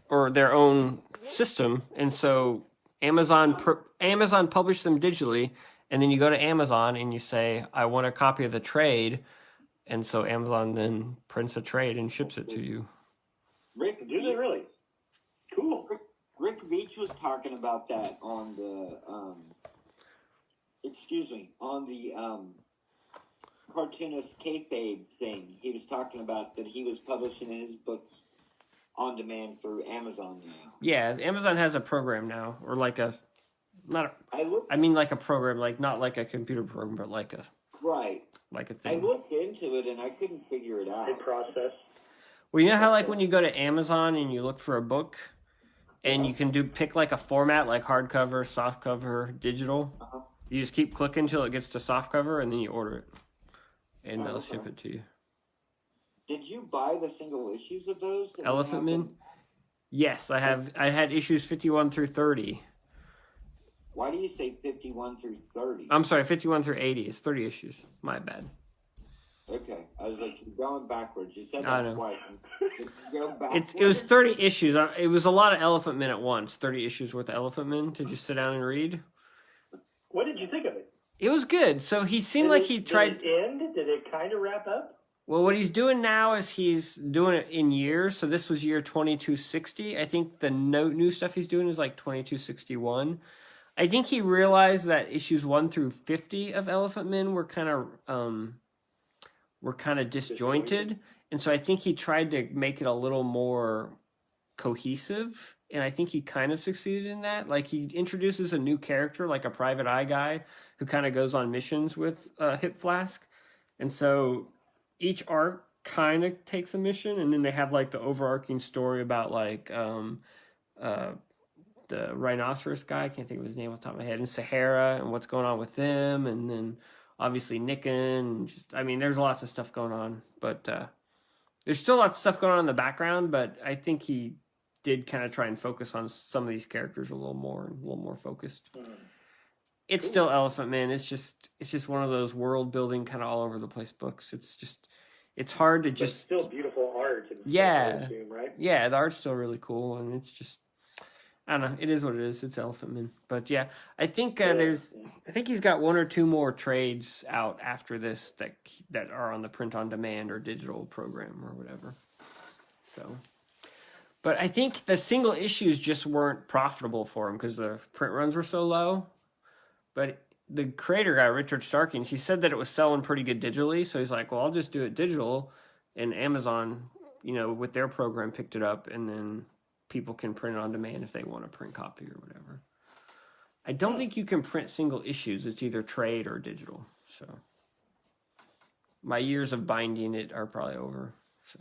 or their own system, and so Amazon published them digitally, and then you go to Amazon and you say, I want a copy of the trade, and so Amazon then prints a trade and ships it to you. Rick, Do they really? Cool. Rick Veitch was talking about that on the cartoonist kayfabe thing. He was talking about that he was publishing his books on demand through Amazon now. Yeah, Amazon has a program now, or like a program, like not like a computer program, but like a a thing. I looked into it and I couldn't figure it out. In process. Well, you know how like when you go to Amazon and you look for a book, and you can pick like a format like hardcover, softcover, digital. You just keep clicking until it gets to softcover, and then you order it, and they'll ship it to you. Did you buy the single issues of those? Elephant Men? Yes, I have. I had issues 51 through 30. Why do you say 51 through 30? I'm sorry, 51 through 80. It's 30 issues. My bad. Okay, I was like, you're going backwards. You said that twice. Go backwards. It was 30 issues. It was a lot of Elephant Men at once. 30 issues worth of Elephant Men to just sit down and read. What did you think of it? It was good. So he seemed like he tried. Did it end? Did it kind of wrap up? Well, what he's doing now is he's doing it in years. So this was year 2260. I think the new stuff he's doing is like 2261. I think he realized that issues 1 through 50 of Elephant Men were kind of disjointed, and so I think he tried to make it a little more cohesive, and I think he kind of succeeded in that. Like, he introduces a new character, like a private eye guy, who kind of goes on missions with Hip Flask, and so each arc kind of takes a mission, and then they have like the overarching story about like the rhinoceros guy, I can't think of his name off the top of my head, and Sahara, and what's going on with them, and then obviously Nickon, there's lots of stuff going on, but there's still lots of stuff going on in the background, but I think he did kind of try and focus on some of these characters a little more focused. It's still Elephant Man. It's just one of those world building kind of all over the place books. It's hard to just. But still beautiful art. And yeah. Stuff, I assume, right? Yeah, the art's still really cool, and it's just. I don't know. It is what it is. It's Elephant Man, but yeah, I think I think he's got 1 or 2 more trades out after this that are on the print on demand or digital program or whatever. So, but I think the single issues just weren't profitable for him because the print runs were so low. But the creator guy, Richard Starkings, he said that it was selling pretty good digitally, so he's like, well, I'll just do it digital, and Amazon, with their program picked it up, and then people can print it on demand if they want a print copy or whatever. I don't think you can print single issues. It's either trade or digital. So my years of binding it are probably over. So,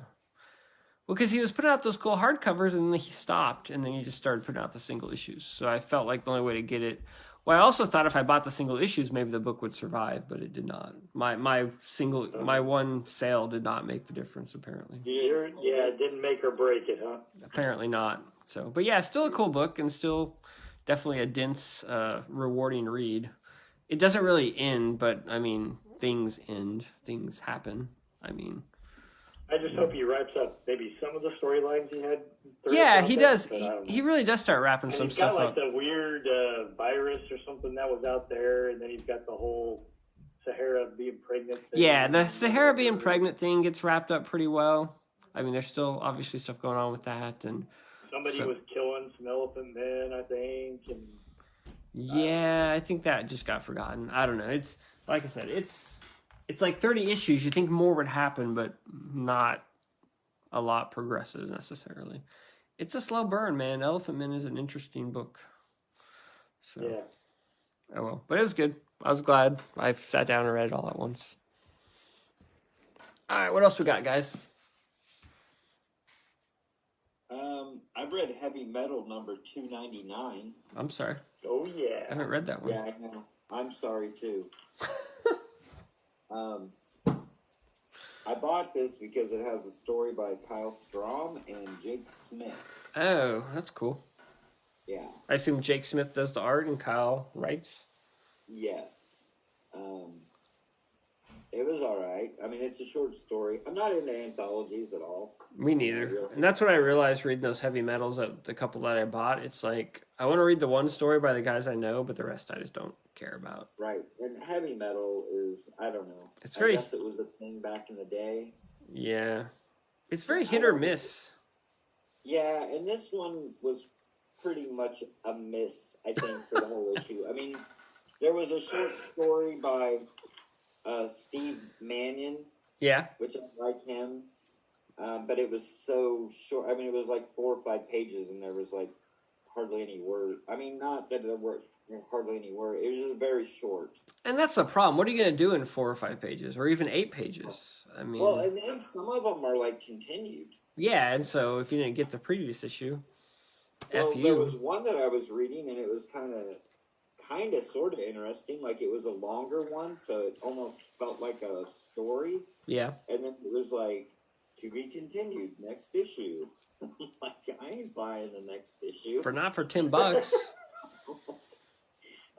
well, because he was putting out those cool hardcovers and then he stopped and then he just started putting out the single issues. So I felt like the only way to get it. Well, I also thought if I bought the single issues, maybe the book would survive, but it did not. My one sale did not make the difference, apparently. Yeah, it didn't make or break it, huh? Apparently not. So, but yeah, still a cool book and still definitely a dense, rewarding read. It doesn't really end, but things end, things happen. I just hope he wraps up maybe some of the storylines he had. Yeah, he does. He really does start wrapping some stuff up. He's got like the weird virus or something that was out there, and then he's got the whole Sahara being pregnant thing. Yeah, the Sahara being pregnant thing gets wrapped up pretty well. There's still obviously stuff going on with that, and somebody was killing some elephant men, I think. And yeah, I think that just got forgotten. I don't know. It's like I said, it's like 30 issues. You think more would happen, but not a lot progresses necessarily. It's a slow burn, man. Elephant Man is an interesting book. So, yeah. Oh well, but it was good. I was glad I sat down and read it all at once. All right, what else we got, guys? I read Heavy Metal number 299. I'm sorry. Oh yeah. I haven't read that one. Yeah, I know. I'm sorry too. I bought this because it has a story by Kyle Strom and Jake Smith. Oh, that's cool. Yeah. I assume Jake Smith does the art and Kyle writes? Yes. It was all right. I mean, it's a short story. I'm not into anthologies at all. Me neither. And that's what I realized reading those heavy metals, the couple that I bought. It's like, I want to read the one story by the guys I know, but the rest I just don't care about. Right. And heavy metal is, I don't know. I guess it was a thing back in the day. Yeah. It's very hit or miss. Yeah, and this one was pretty much a miss, I think, for the whole issue. I mean, there was a short story by Steve Mannion. Yeah. Which I like him. But it was so short. I mean, it was like 4 or 5 pages, and there was like hardly any word. I mean, not that there were hardly any word. It was just very short. And that's the problem. What are you going to do in 4 or 5 pages, or even 8 pages? I mean, well, and then some of them are like continued. Yeah, and so if you didn't get the previous issue, well, there was one that I was reading, and it was kind of sort of interesting. Like, it was a longer one, so it almost felt like a story. Yeah. And then it was like, to be continued, next issue. Like, I ain't buying the next issue. For $10.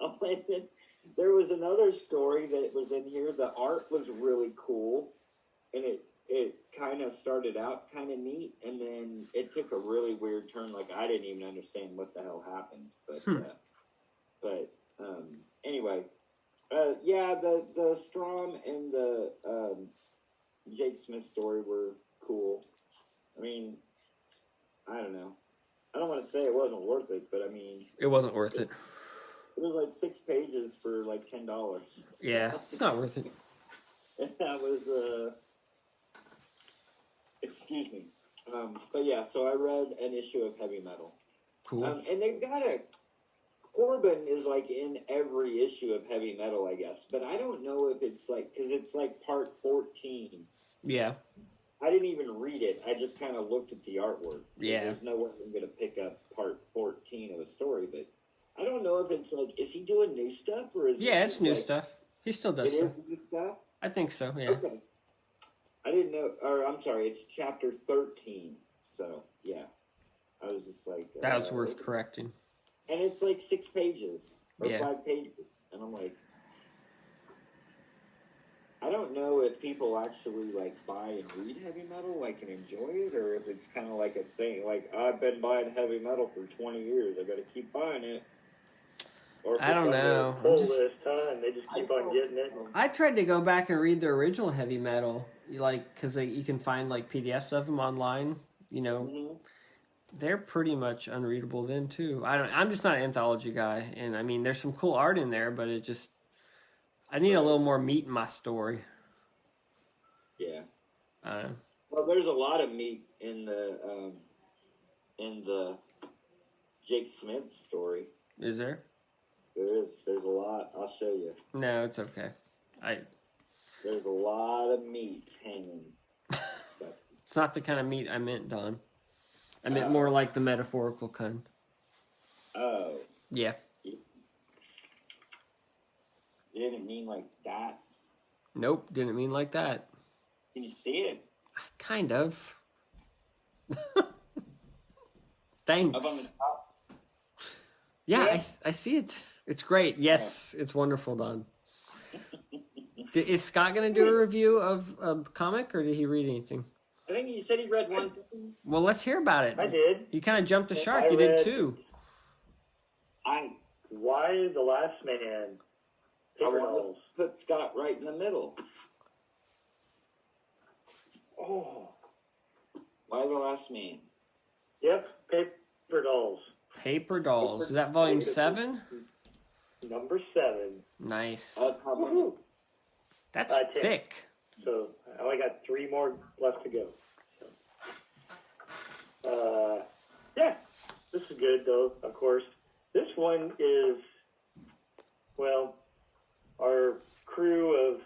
Oh, and then there was another story that was in here. The art was really cool, and it kind of started out kind of neat, and then it took a really weird turn. Like, I didn't even understand what the hell happened. But anyway, yeah, the Strom and the Jake Smith story were cool. I mean, I don't know. I don't want to say it wasn't worth it, but I mean, it wasn't worth it. It was like 6 pages for like $10. Yeah, it's not worth it. And that was excuse me. But yeah, so I read an issue of Heavy Metal. Cool. And they've got Corbin is like in every issue of Heavy Metal, I guess. But I don't know if it's like, because it's like part 14. Yeah. I didn't even read it. I just kind of looked at the artwork. Yeah. There's no way I'm going to pick up part 14 of a story, but I don't know if it's like, is he doing new stuff or is it's new stuff. He still does stuff. It is new stuff? I think so, yeah. Okay. I didn't know, or I'm sorry, it's chapter 13. So, yeah. I was just like... that was worth correcting. And it's like 6 pages, or 5 pages. And I'm like, I don't know if people actually like buy and read heavy metal, like, and enjoy it, or if it's kind of like a thing. Like, I've been buying heavy metal for 20 years. I got to keep buying it. Or I don't know. And they just keep on getting it. I tried to go back and read the original heavy metal, like, because you can find like PDFs of them online. You know, they're pretty much unreadable then too. I'm just not an anthology guy, and I mean, there's some cool art in there, but it just, I need a little more meat in my story. Yeah. I don't know. Well, there's a lot of meat in the Jake Smith story. Is there? There is. There's a lot. I'll show you. No, it's okay. There's a lot of meat hanging. It's not the kind of meat I meant, Don. I meant more like the metaphorical kind. Oh. Yeah. You didn't mean like that? Nope, didn't mean like that. Can you see it? Kind of. Thanks. Up on the top? Yeah, I see it. It's great. Yes, it's wonderful, Don. Is Scott going to do a review of a comic, or did he read anything? I think he said he read one thing. Well, let's hear about it. I did. You kind of jumped the shark. You did too. Why the Last Man? I want to put Scott right in the middle. Oh. Why the Last Man? Yep, Paper Dolls. Paper Dolls. Is that volume 7? Number 7. Nice. Woohoo. That's thick. So I only got 3 more left to go. So, yeah, this is good though. Of course, this one is, well, our crew of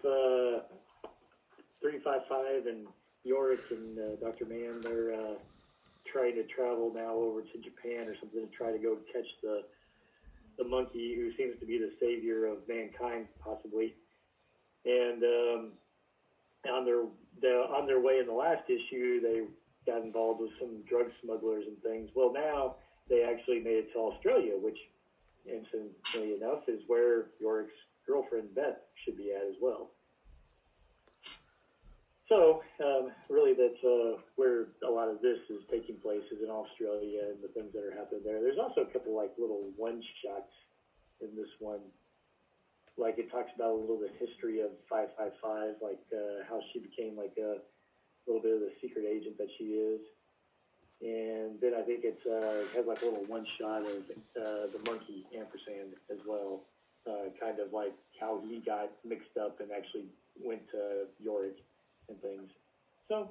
355 and Yorick and Dr. Mann. They're trying to travel now over to Japan or something to try to go catch the monkey who seems to be the savior of mankind, possibly. And on their way in the last issue, they got involved with some drug smugglers and things. Well, now they actually made it to Australia, which, incidentally enough, is where Yorick's girlfriend Beth should be at as well. So, really, that's where a lot of this is taking place, is in Australia and the things that are happening there. There's also a couple like little one-shots in this one. Like, it talks about a little bit of history of 555, like how she became like a little bit of the secret agent that she is. And then I think it has like a little one-shot of the monkey ampersand as well, kind of like how he got mixed up and actually went to Yorick and things. So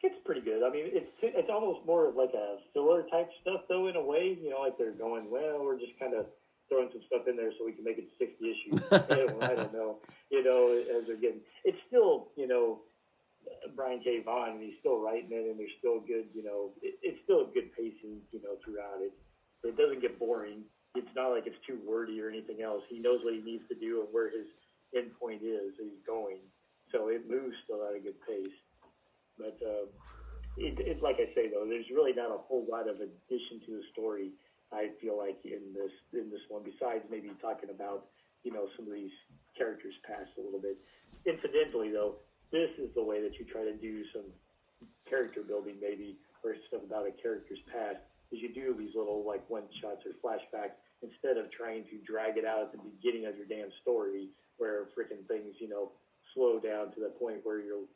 it's pretty good. I mean, it's almost more of like a filler type stuff though, in a way. You know, like they're going, well, we're just kind of throwing some stuff in there so we can make it 60 issues. I don't know. You know, as they're getting, it's still, you know, Brian K. Vaughan, and he's still writing it, and there's still good, you know, it's still a good pacing, you know, throughout it. It doesn't get boring. It's not like it's too wordy or anything else. He knows what he needs to do and where his end point is that he's going. So it moves still at a good pace. But it's like I say, though, there's really not a whole lot of addition to the story, I feel like, in this one, besides maybe talking about, you know, some of these characters past a little bit. Incidentally, though, this is the way that you try to do some character building, maybe, or stuff about a character's past, is you do these little, like, one-shots or flashbacks instead of trying to drag it out at the beginning of your damn story where freaking things, you know, slow down to the point where you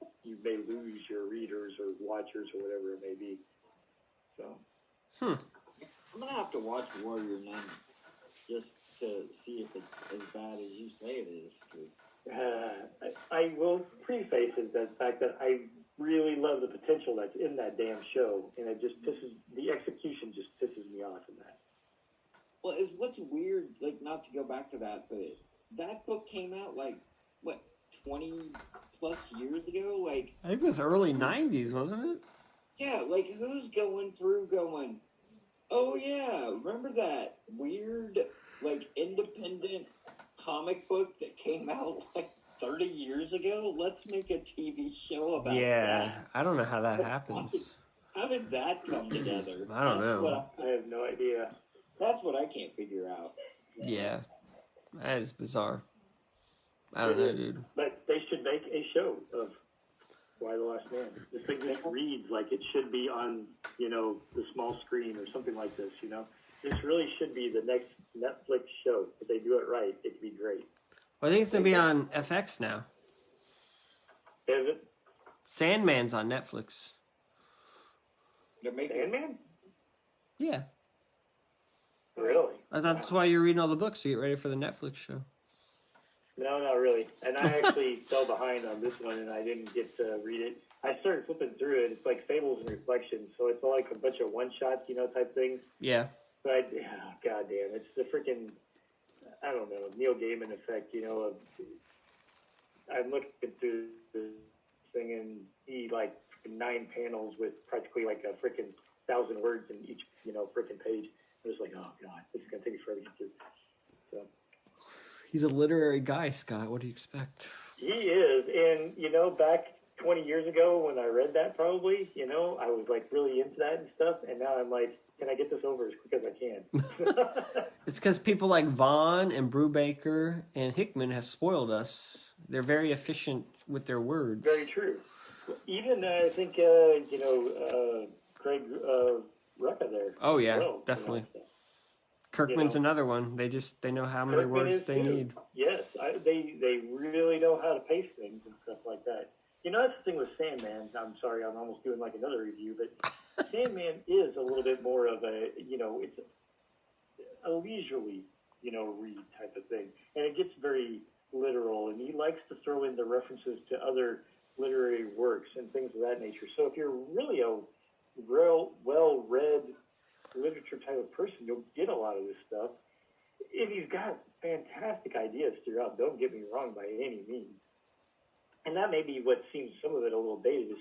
may lose your readers or watchers or whatever it may be. So, I'm gonna have to watch Warrior Nun just to see if it's as bad as you say it is. Cause I will preface it the fact that I really love the potential that's in that damn show, and it just the execution just pisses me off in that. Well, it's what's weird, like, not to go back to that, but that book came out like what, 20 plus years ago? Like, I think it was early 90s, wasn't it? Yeah, like, who's going through going, oh yeah, remember that weird, like, independent comic book that came out like 30 years ago? Let's make a TV show about that. I don't know how that happens. How did that come together? I don't know. I have no idea. That's what I can't figure out. Yeah, that is bizarre. I don't know, dude. But they should make a show of Why the Last Man. This thing just reads like it should be on, you know, the small screen or something like this, you know. This really should be the next Netflix show. If they do it right, it could be great. Well, I think it's going to be on FX now. Is it? Sandman's on Netflix. Sandman? Yeah. Really? I thought that's why you're reading all the books to get ready for the Netflix show. No, not really. And I actually fell behind on this one, and I didn't get to read it. I started flipping through it. It's like Fables and Reflections, so it's like a bunch of one-shots, you know, type things. Yeah. But, goddamn, it's the freaking, I don't know, Neil Gaiman effect, you know. I'm looking through this thing, and he, like, 9 panels with practically like a freaking 1,000 words in each, you know, freaking page. I'm just like, oh, God, this is going to take me forever to get through. So. He's a literary guy, Scott. What do you expect? He is. And, you know, back 20 years ago when I read that probably, you know, I was, like, really into that and stuff. And now I'm like, can I get this over as quick as I can? It's because people like Vaughn and Brubaker and Hickman have spoiled us. They're very efficient with their words. Very true. Even, I think, you know, Craig Rucka there. Oh, yeah, well, definitely. You know, Kirkman's another one. They know how many Kirkman words they need. Yes, they really know how to pace things and stuff like that. You know, that's the thing with Sandman. I'm sorry, I'm almost doing like another review, but Sandman is a little bit more of a, you know, it's a leisurely, you know, read type of thing. And it gets very literal, and he likes to throw in the references to other literary works and things of that nature. So if you're really a real well-read literature type of person, you'll get a lot of this stuff. And he's got fantastic ideas throughout, don't get me wrong by any means. And that may be what seems some of it a little dated.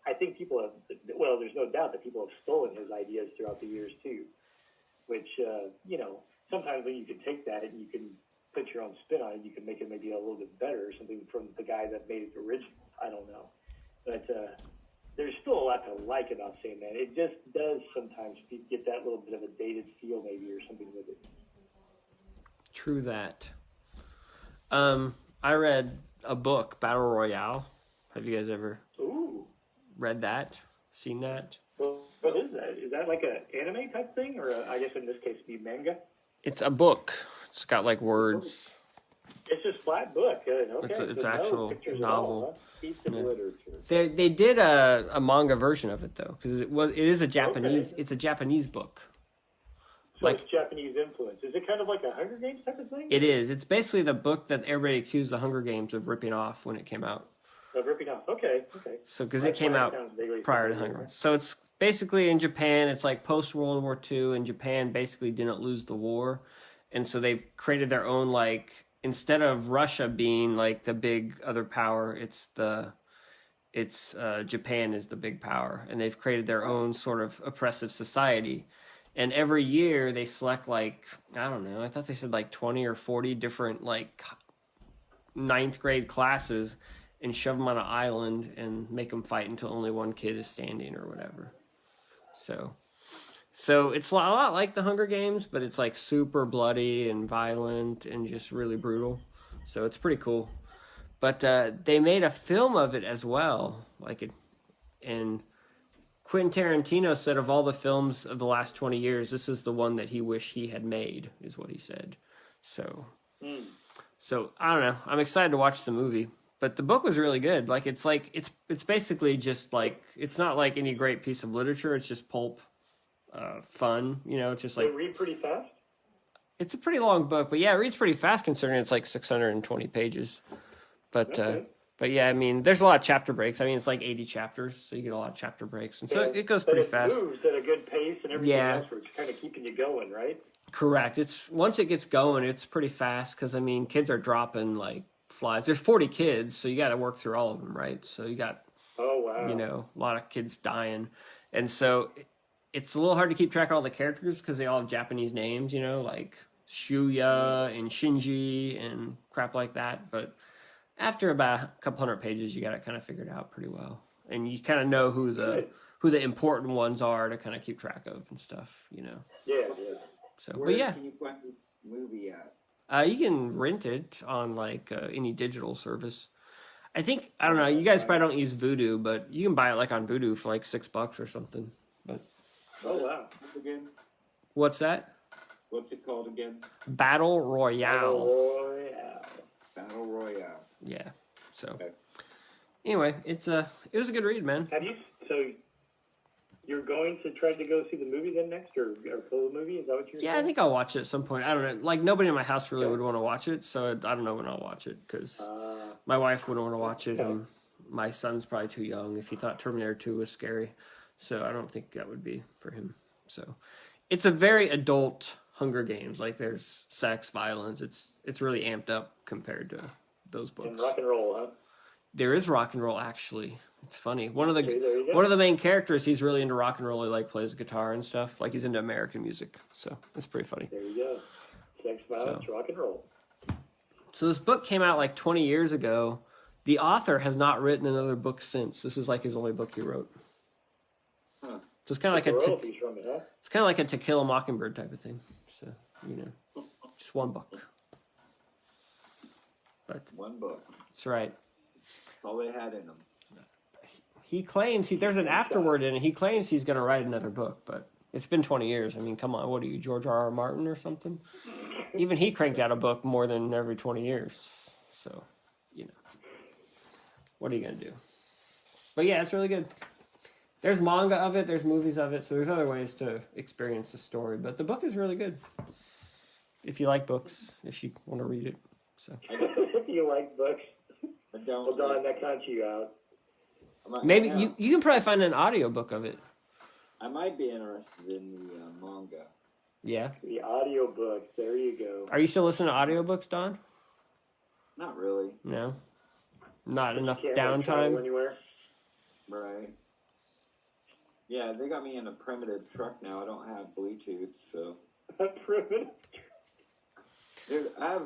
I think people have, well, there's no doubt that people have stolen his ideas throughout the years too, which, you know, sometimes when you can take that and you can put your own spin on it. You can make it maybe a little bit better or something from the guy that made it original. I don't know. But there's still a lot to like about Sandman. It just does sometimes get that little bit of a dated feel maybe or something with it. True that. I read a book, Battle Royale. Have you guys ever read that? Seen that? Well, what is that? Is that like an anime type thing, or I guess in this case, be manga? It's a book. It's got like words. It's just flat book. Okay, It's so actual pictures novel. at all, huh? Piece of literature. They did a manga version of it though, because it is a Japanese. Okay. It's a Japanese book. So it's Japanese influence. Is it kind of like a Hunger Games type of thing? It is. It's basically the book that everybody accused the Hunger Games of ripping off when it came out. Ripping off. Okay. So because it came out prior to Hunger Games. So it's basically in Japan. It's like post World War II, and Japan basically didn't lose the war, and so they've created their own like. Instead of Russia being like the big other power, it's Japan is the big power, and they've created their own sort of oppressive society. And every year they select like, I don't know, I thought they said like 20 or 40 different like 9th grade classes and shove them on an island and make them fight until only one kid is standing or whatever. So it's a lot like the Hunger Games, but it's like super bloody and violent and just really brutal. So it's pretty cool. But they made a film of it as well. And Quentin Tarantino said of all the films of the last 20 years, this is the one that he wished he had made, is what he said. So I don't know. I'm excited to watch the movie. But the book was really good. Like it's basically just like, it's not like any great piece of literature. It's just pulp. Fun, it's just like... They read pretty fast? It's a pretty long book, but yeah, it reads pretty fast considering it's like 620 pages. But yeah, I mean, there's a lot of chapter breaks. I mean, it's like 80 chapters, so you get a lot of chapter breaks. And so it goes pretty fast. It moves at a good pace and everything else, where it's kind of keeping you going, right? Correct. Once it gets going, it's pretty fast because, I mean, kids are dropping like flies. There's 40 kids, so you got to work through all of them, right? So you got, a lot of kids dying. And so... It's a little hard to keep track of all the characters because they all have Japanese names, like Shuya and Shinji and crap like that. But after about a couple hundred pages, you got it kind of figured out pretty well. And you kind of know who the important ones are to kind of keep track of and stuff, Yeah. So, Where can you find this movie at? You can rent it on like any digital service. I don't know, you guys probably don't use Vudu, but you can buy it like on Vudu for like $6 or something. But oh, wow. Again? What's that? What's it called again? Battle Royale. Battle Royale. Yeah. So, anyway, it was a good read, man. So you're going to try to go see the movie then next, or pull the movie? Is that what you're saying? I think I'll watch it at some point. I don't know. Like, nobody in my house really would want to watch it, so I don't know when I'll watch it, because my wife wouldn't want to watch it, and my son's probably too young if he thought Terminator 2 was scary. So I don't think that would be for him. So it's a very adult Hunger Games. Like there's sex, violence. It's really amped up compared to those books. And rock and roll, huh? There is rock and roll actually. It's funny. One of the main characters, he's really into rock and roll. He like plays guitar and stuff. Like he's into American music. So it's pretty funny. There you go. Sex, violence, rock and roll. So this book came out like 20 years ago. The author has not written another book since. This is like his only book he wrote. So it's kind of like a To Kill a Mockingbird type of thing. So, just one book. But one book. That's right. That's all they had in them. He claims there's an afterword in it. He claims he's going to write another book, but it's been 20 years. I mean, come on, what are you, George R.R. Martin or something? Even he cranked out a book more than every 20 years. So, what are you going to do? But yeah, it's really good. There's manga of it, there's movies of it, so there's other ways to experience the story. But the book is really good. If you like books, if you want to read it. So. If you like books. Well, Don, that counts you out. Maybe you can probably find an audiobook of it. I might be interested in the manga. Yeah. The audiobook, there you go. Are you still listening to audiobooks, Don? Not really. No? Not enough can't downtime? Anywhere. Right. Yeah, they got me in a primitive truck now. I don't have Bluetooth, so. Primitive? Dude, I have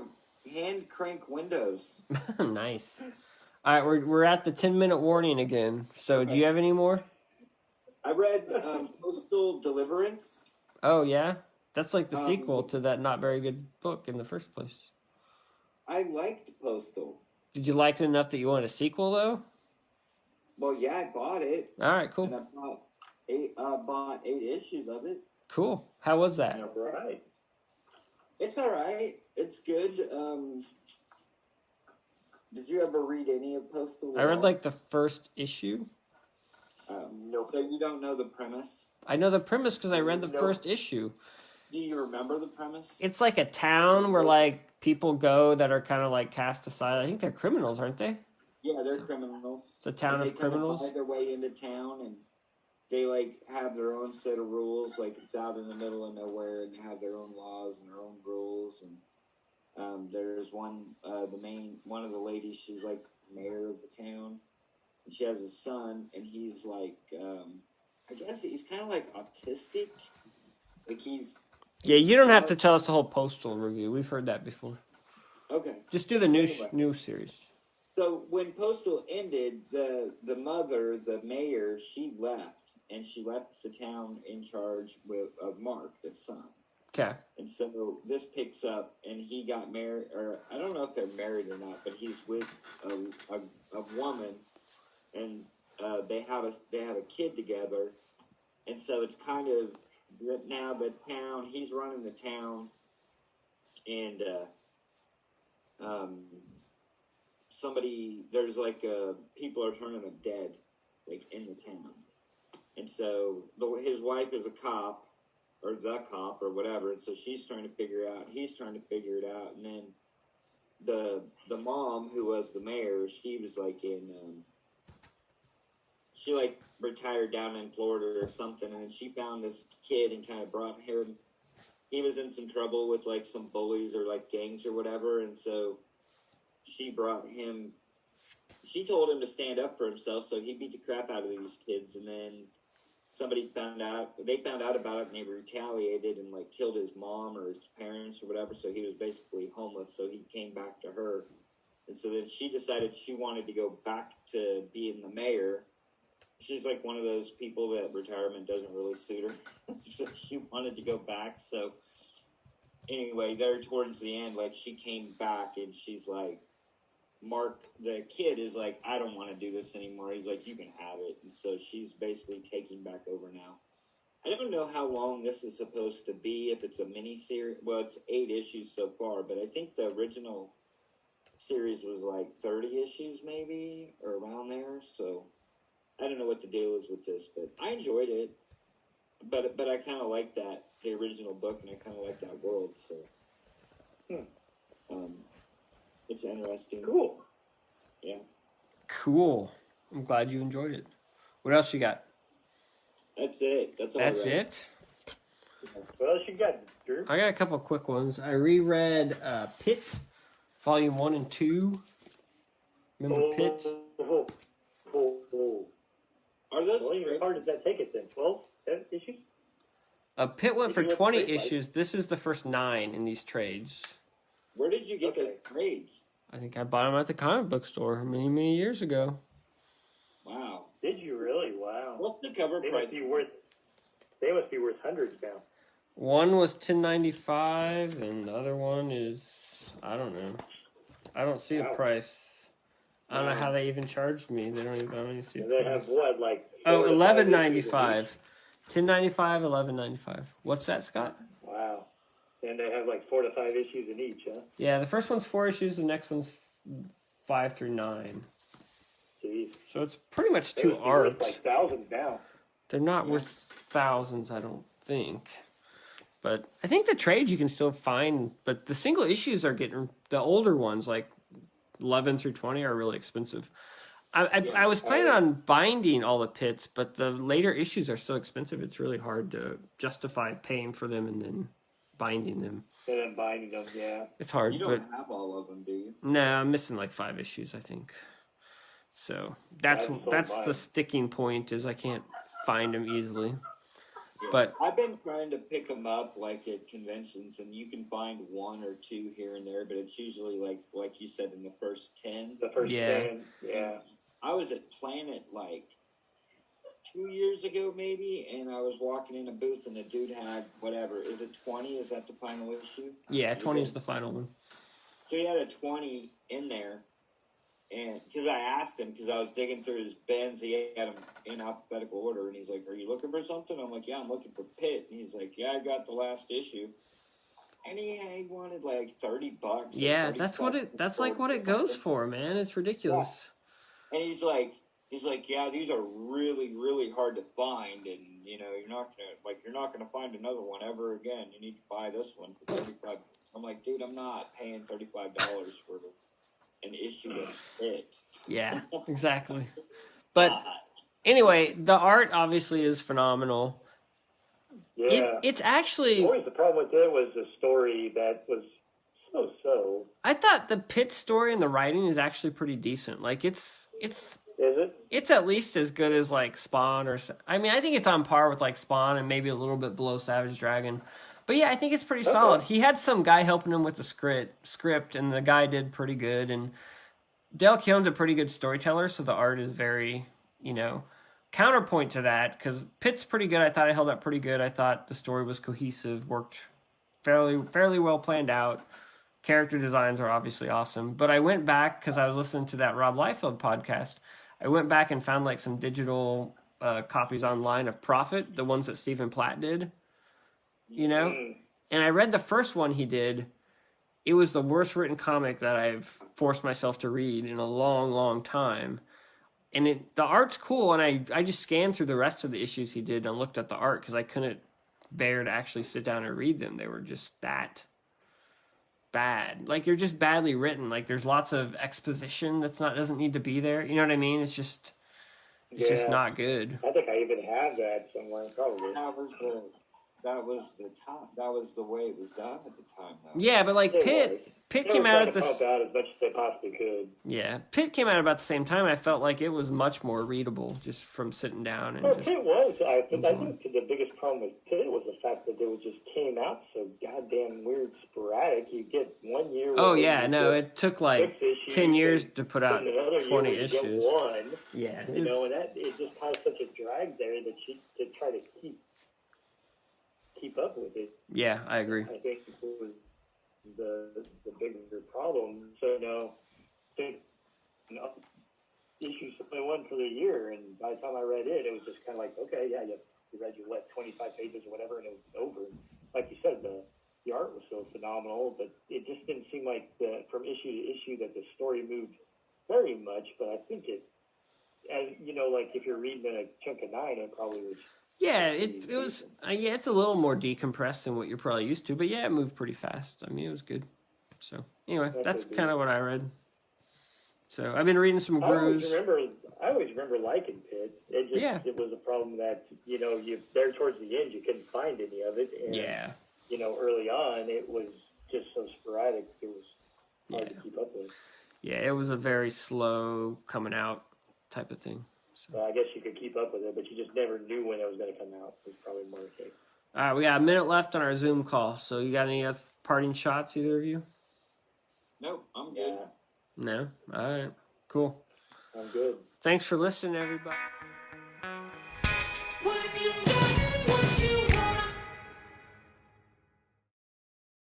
hand crank windows. Nice. All right, we're at the 10-minute warning again. So, do you have any more? I read Postal Deliverance. Oh yeah, that's like the Um, sequel to that not very good book in the first place. I liked Postal. Did you like it enough that you want a sequel though? Well, yeah, I bought it, All right, and cool, I bought 8 issues of it. cool. How was that? All right. It's all right. It's good. Did you ever read any of Postal? I read like the first issue. Nope. So you don't know the premise? I know the premise because I read the Nope. first issue. Do you remember the premise? It's like a town where like people go that are kind of like cast aside. I think they're criminals, aren't they? Yeah, they're criminals. It's a town And of criminals. They kind of buy their way into town, and they like have their own set of rules. Like it's out in the middle of nowhere, and they have their own laws and their own rules. And there's one of the ladies. She's like mayor of the town, and she has a son, and he's like, I guess he's kind of like autistic. Like Yeah, you don't have to tell us the whole Postal review. We've heard that before. Okay. Just do the new series. So when Postal ended, the mother, the mayor, she left, and she left the town in charge of Mark, the son. Okay. And so this picks up, and he got married, or I don't know if they're married or not, but he's with a woman, and they have a kid together, and so it's kind of now the town. He's running the town, and there's like people are turning him dead, like in the town, and so his wife is a cop, or the cop, or whatever, and so he's trying to figure it out, and then the mom, who was the mayor, she was like she like retired down in Florida or something, and she found this kid and kind of brought him. He was in some trouble with like some bullies or like gangs or whatever, and so she brought him. She told him to stand up for himself, so he beat the crap out of these kids, and then somebody found out. They found out about it, and they retaliated and like killed his mom or his parents or whatever. So he was basically homeless. So he came back to her, and so then she decided she wanted to go back to being the mayor. She's like one of those people that retirement doesn't really suit her, so she wanted to go back. So anyway, there towards the end, like she came back and she's like, Mark, the kid, is like, I don't want to do this anymore. He's like, you can have it. And so she's basically taking back over now. I don't know how long this is supposed to be, if it's a mini series. Well, it's 8 issues so far, but I think the original series was like 30 issues maybe, or around there. So I don't know what the deal is with this, but I enjoyed it. But I kind of like the original book, and I kind of like that world. So it's interesting. Cool. Yeah. Cool. I'm glad you enjoyed it. What else you got? That's it. That's all. That's I read. it? Yes. What else you got, Drew? I got a couple quick ones. I reread Pitt, Volume 1 and 2. Remember Pitt? Are those Well, how far does that take it then? 12 issues? Pitt went for Did you 20 have to issues. This is the first 9 in these trades. Where did you get the trades? I think I bought them at the comic book store many, many years ago. Wow. Did you really? Wow. What's the cover They price? must be worth. They must be worth hundreds now. One was $10.95, and the other one is, I don't know. I don't see a Wow. price. I don't know how they even charged me. I don't even see a And they price. have what, like? Oh, 4 to 5 $11.95. issues $10.95, $11.95. What's that, Scott? in each? Wow. And they have like 4 to 5 issues in each, huh? Yeah, the first one's 4 issues. The next one's 5 through 9. Jeez. So it's pretty much They 2 must be worth arcs. like thousands now. They're not worth thousands, I don't think. But I think the trades you can still find. But the single issues are getting, the older ones, like 11 through 20, are really expensive. I was planning on binding all the Pitts, but the later issues are so expensive, it's really hard to justify paying for them and then binding them. And then binding them, yeah. It's hard, You but don't have all of them, do you? no, I'm missing like 5 issues, I think. So that's I've sold the mine. sticking point, is I can't find them easily. Yeah. But I've been trying to pick them up like at conventions, and you can find one or two here and there, but it's usually like you said in the first 10. The first Yeah. 10, yeah. I was at Planet like 2 years ago maybe, and I was walking in a booth and the dude had whatever. Is it 20? Is that the final issue? yeah, 20 is the final one. So he had a 20 in there, and because I asked him, because I was digging through his bins, he had them in alphabetical order, and he's like, "Are you looking for something?" I'm like, "Yeah, I'm looking for Pitt." And he's like, "Yeah, I got the last issue." And he wanted like $30. Yeah, that's what it. That's like what it goes for, man. It's ridiculous. Yeah. And he's like, "Yeah, these are really, really hard to find, and you're not gonna find another one ever again. You need to buy this one for $35." I'm like, "Dude, I'm not paying $35 for an issue of it." Yeah, exactly. But anyway, the art obviously is phenomenal. Yeah. It's actually. Always the problem with it was the story that was so. I thought the Pitt story and the writing is actually pretty decent. Like Is it? It's at least as good as like Spawn I mean, I think it's on par with like Spawn and maybe a little bit below Savage Dragon. But yeah, I think it's pretty solid. He had some guy helping him with the script, and the guy did pretty good. And Dale Keown's a pretty good storyteller, so the art is very, counterpoint to that, because Pitt's pretty good. I thought it held up pretty good. I thought the story was cohesive, worked fairly well planned out. Character designs are obviously awesome. But I went back, because I was listening to that Rob Liefeld podcast. I went back and found like some digital copies online of Prophet, the ones that Stephen Platt did. And I read the first one he did. It was the worst written comic that I've forced myself to read in a long, long time. And the art's cool, and I just scanned through the rest of the issues he did and looked at the art because I couldn't bear to actually sit down and read them. They were just that bad. Like, they're just badly written. Like, there's lots of exposition doesn't need to be there. You know what I mean? It's just not good. I think I even have that somewhere, probably. That was the time. That was the way it was done at the time, though. Yeah, but like Pitt came out at the pump out as much as they possibly could. Yeah, Pitt came out about the same time. I felt like it was much more readable just from sitting down and. Just Pitt was. I think the biggest problem with Pitt was the fact that it just came out so goddamn weird, sporadic. You get 1 year. Oh yeah, no, it took like 10 years to put out 20 issues. Get one. Yeah, and it just has such a drag there that to try to keep up with it. Yeah, I agree. I think it was the bigger problem. So, issue 71 for the year, and by the time I read it, it was just kind of like, okay, yeah, you read your 25 pages or whatever, and it was over. Like you said, the art was so phenomenal, but it just didn't seem like from issue to issue that the story moved very much. But I think like if you're reading a chunk of 9, it probably was. Yeah, it was. It's a little more decompressed than what you're probably used to, but yeah, it moved pretty fast. I mean, it was good. So anyway, that's kind of what I read. So I've been reading some Brews. I always remember liking Pitt. It was a problem that you there towards the end you couldn't find any of it, and early on it was just so sporadic. It was hard to keep up with. Yeah, it was a very slow coming out type of thing. So. Well, I guess you could keep up with it, but you just never knew when it was going to come out. It was probably more the case. All right, we got a minute left on our Zoom call. So you got any parting shots, either of you? Nope, I'm good. No? All right, cool. I'm good. Thanks for listening, everybody.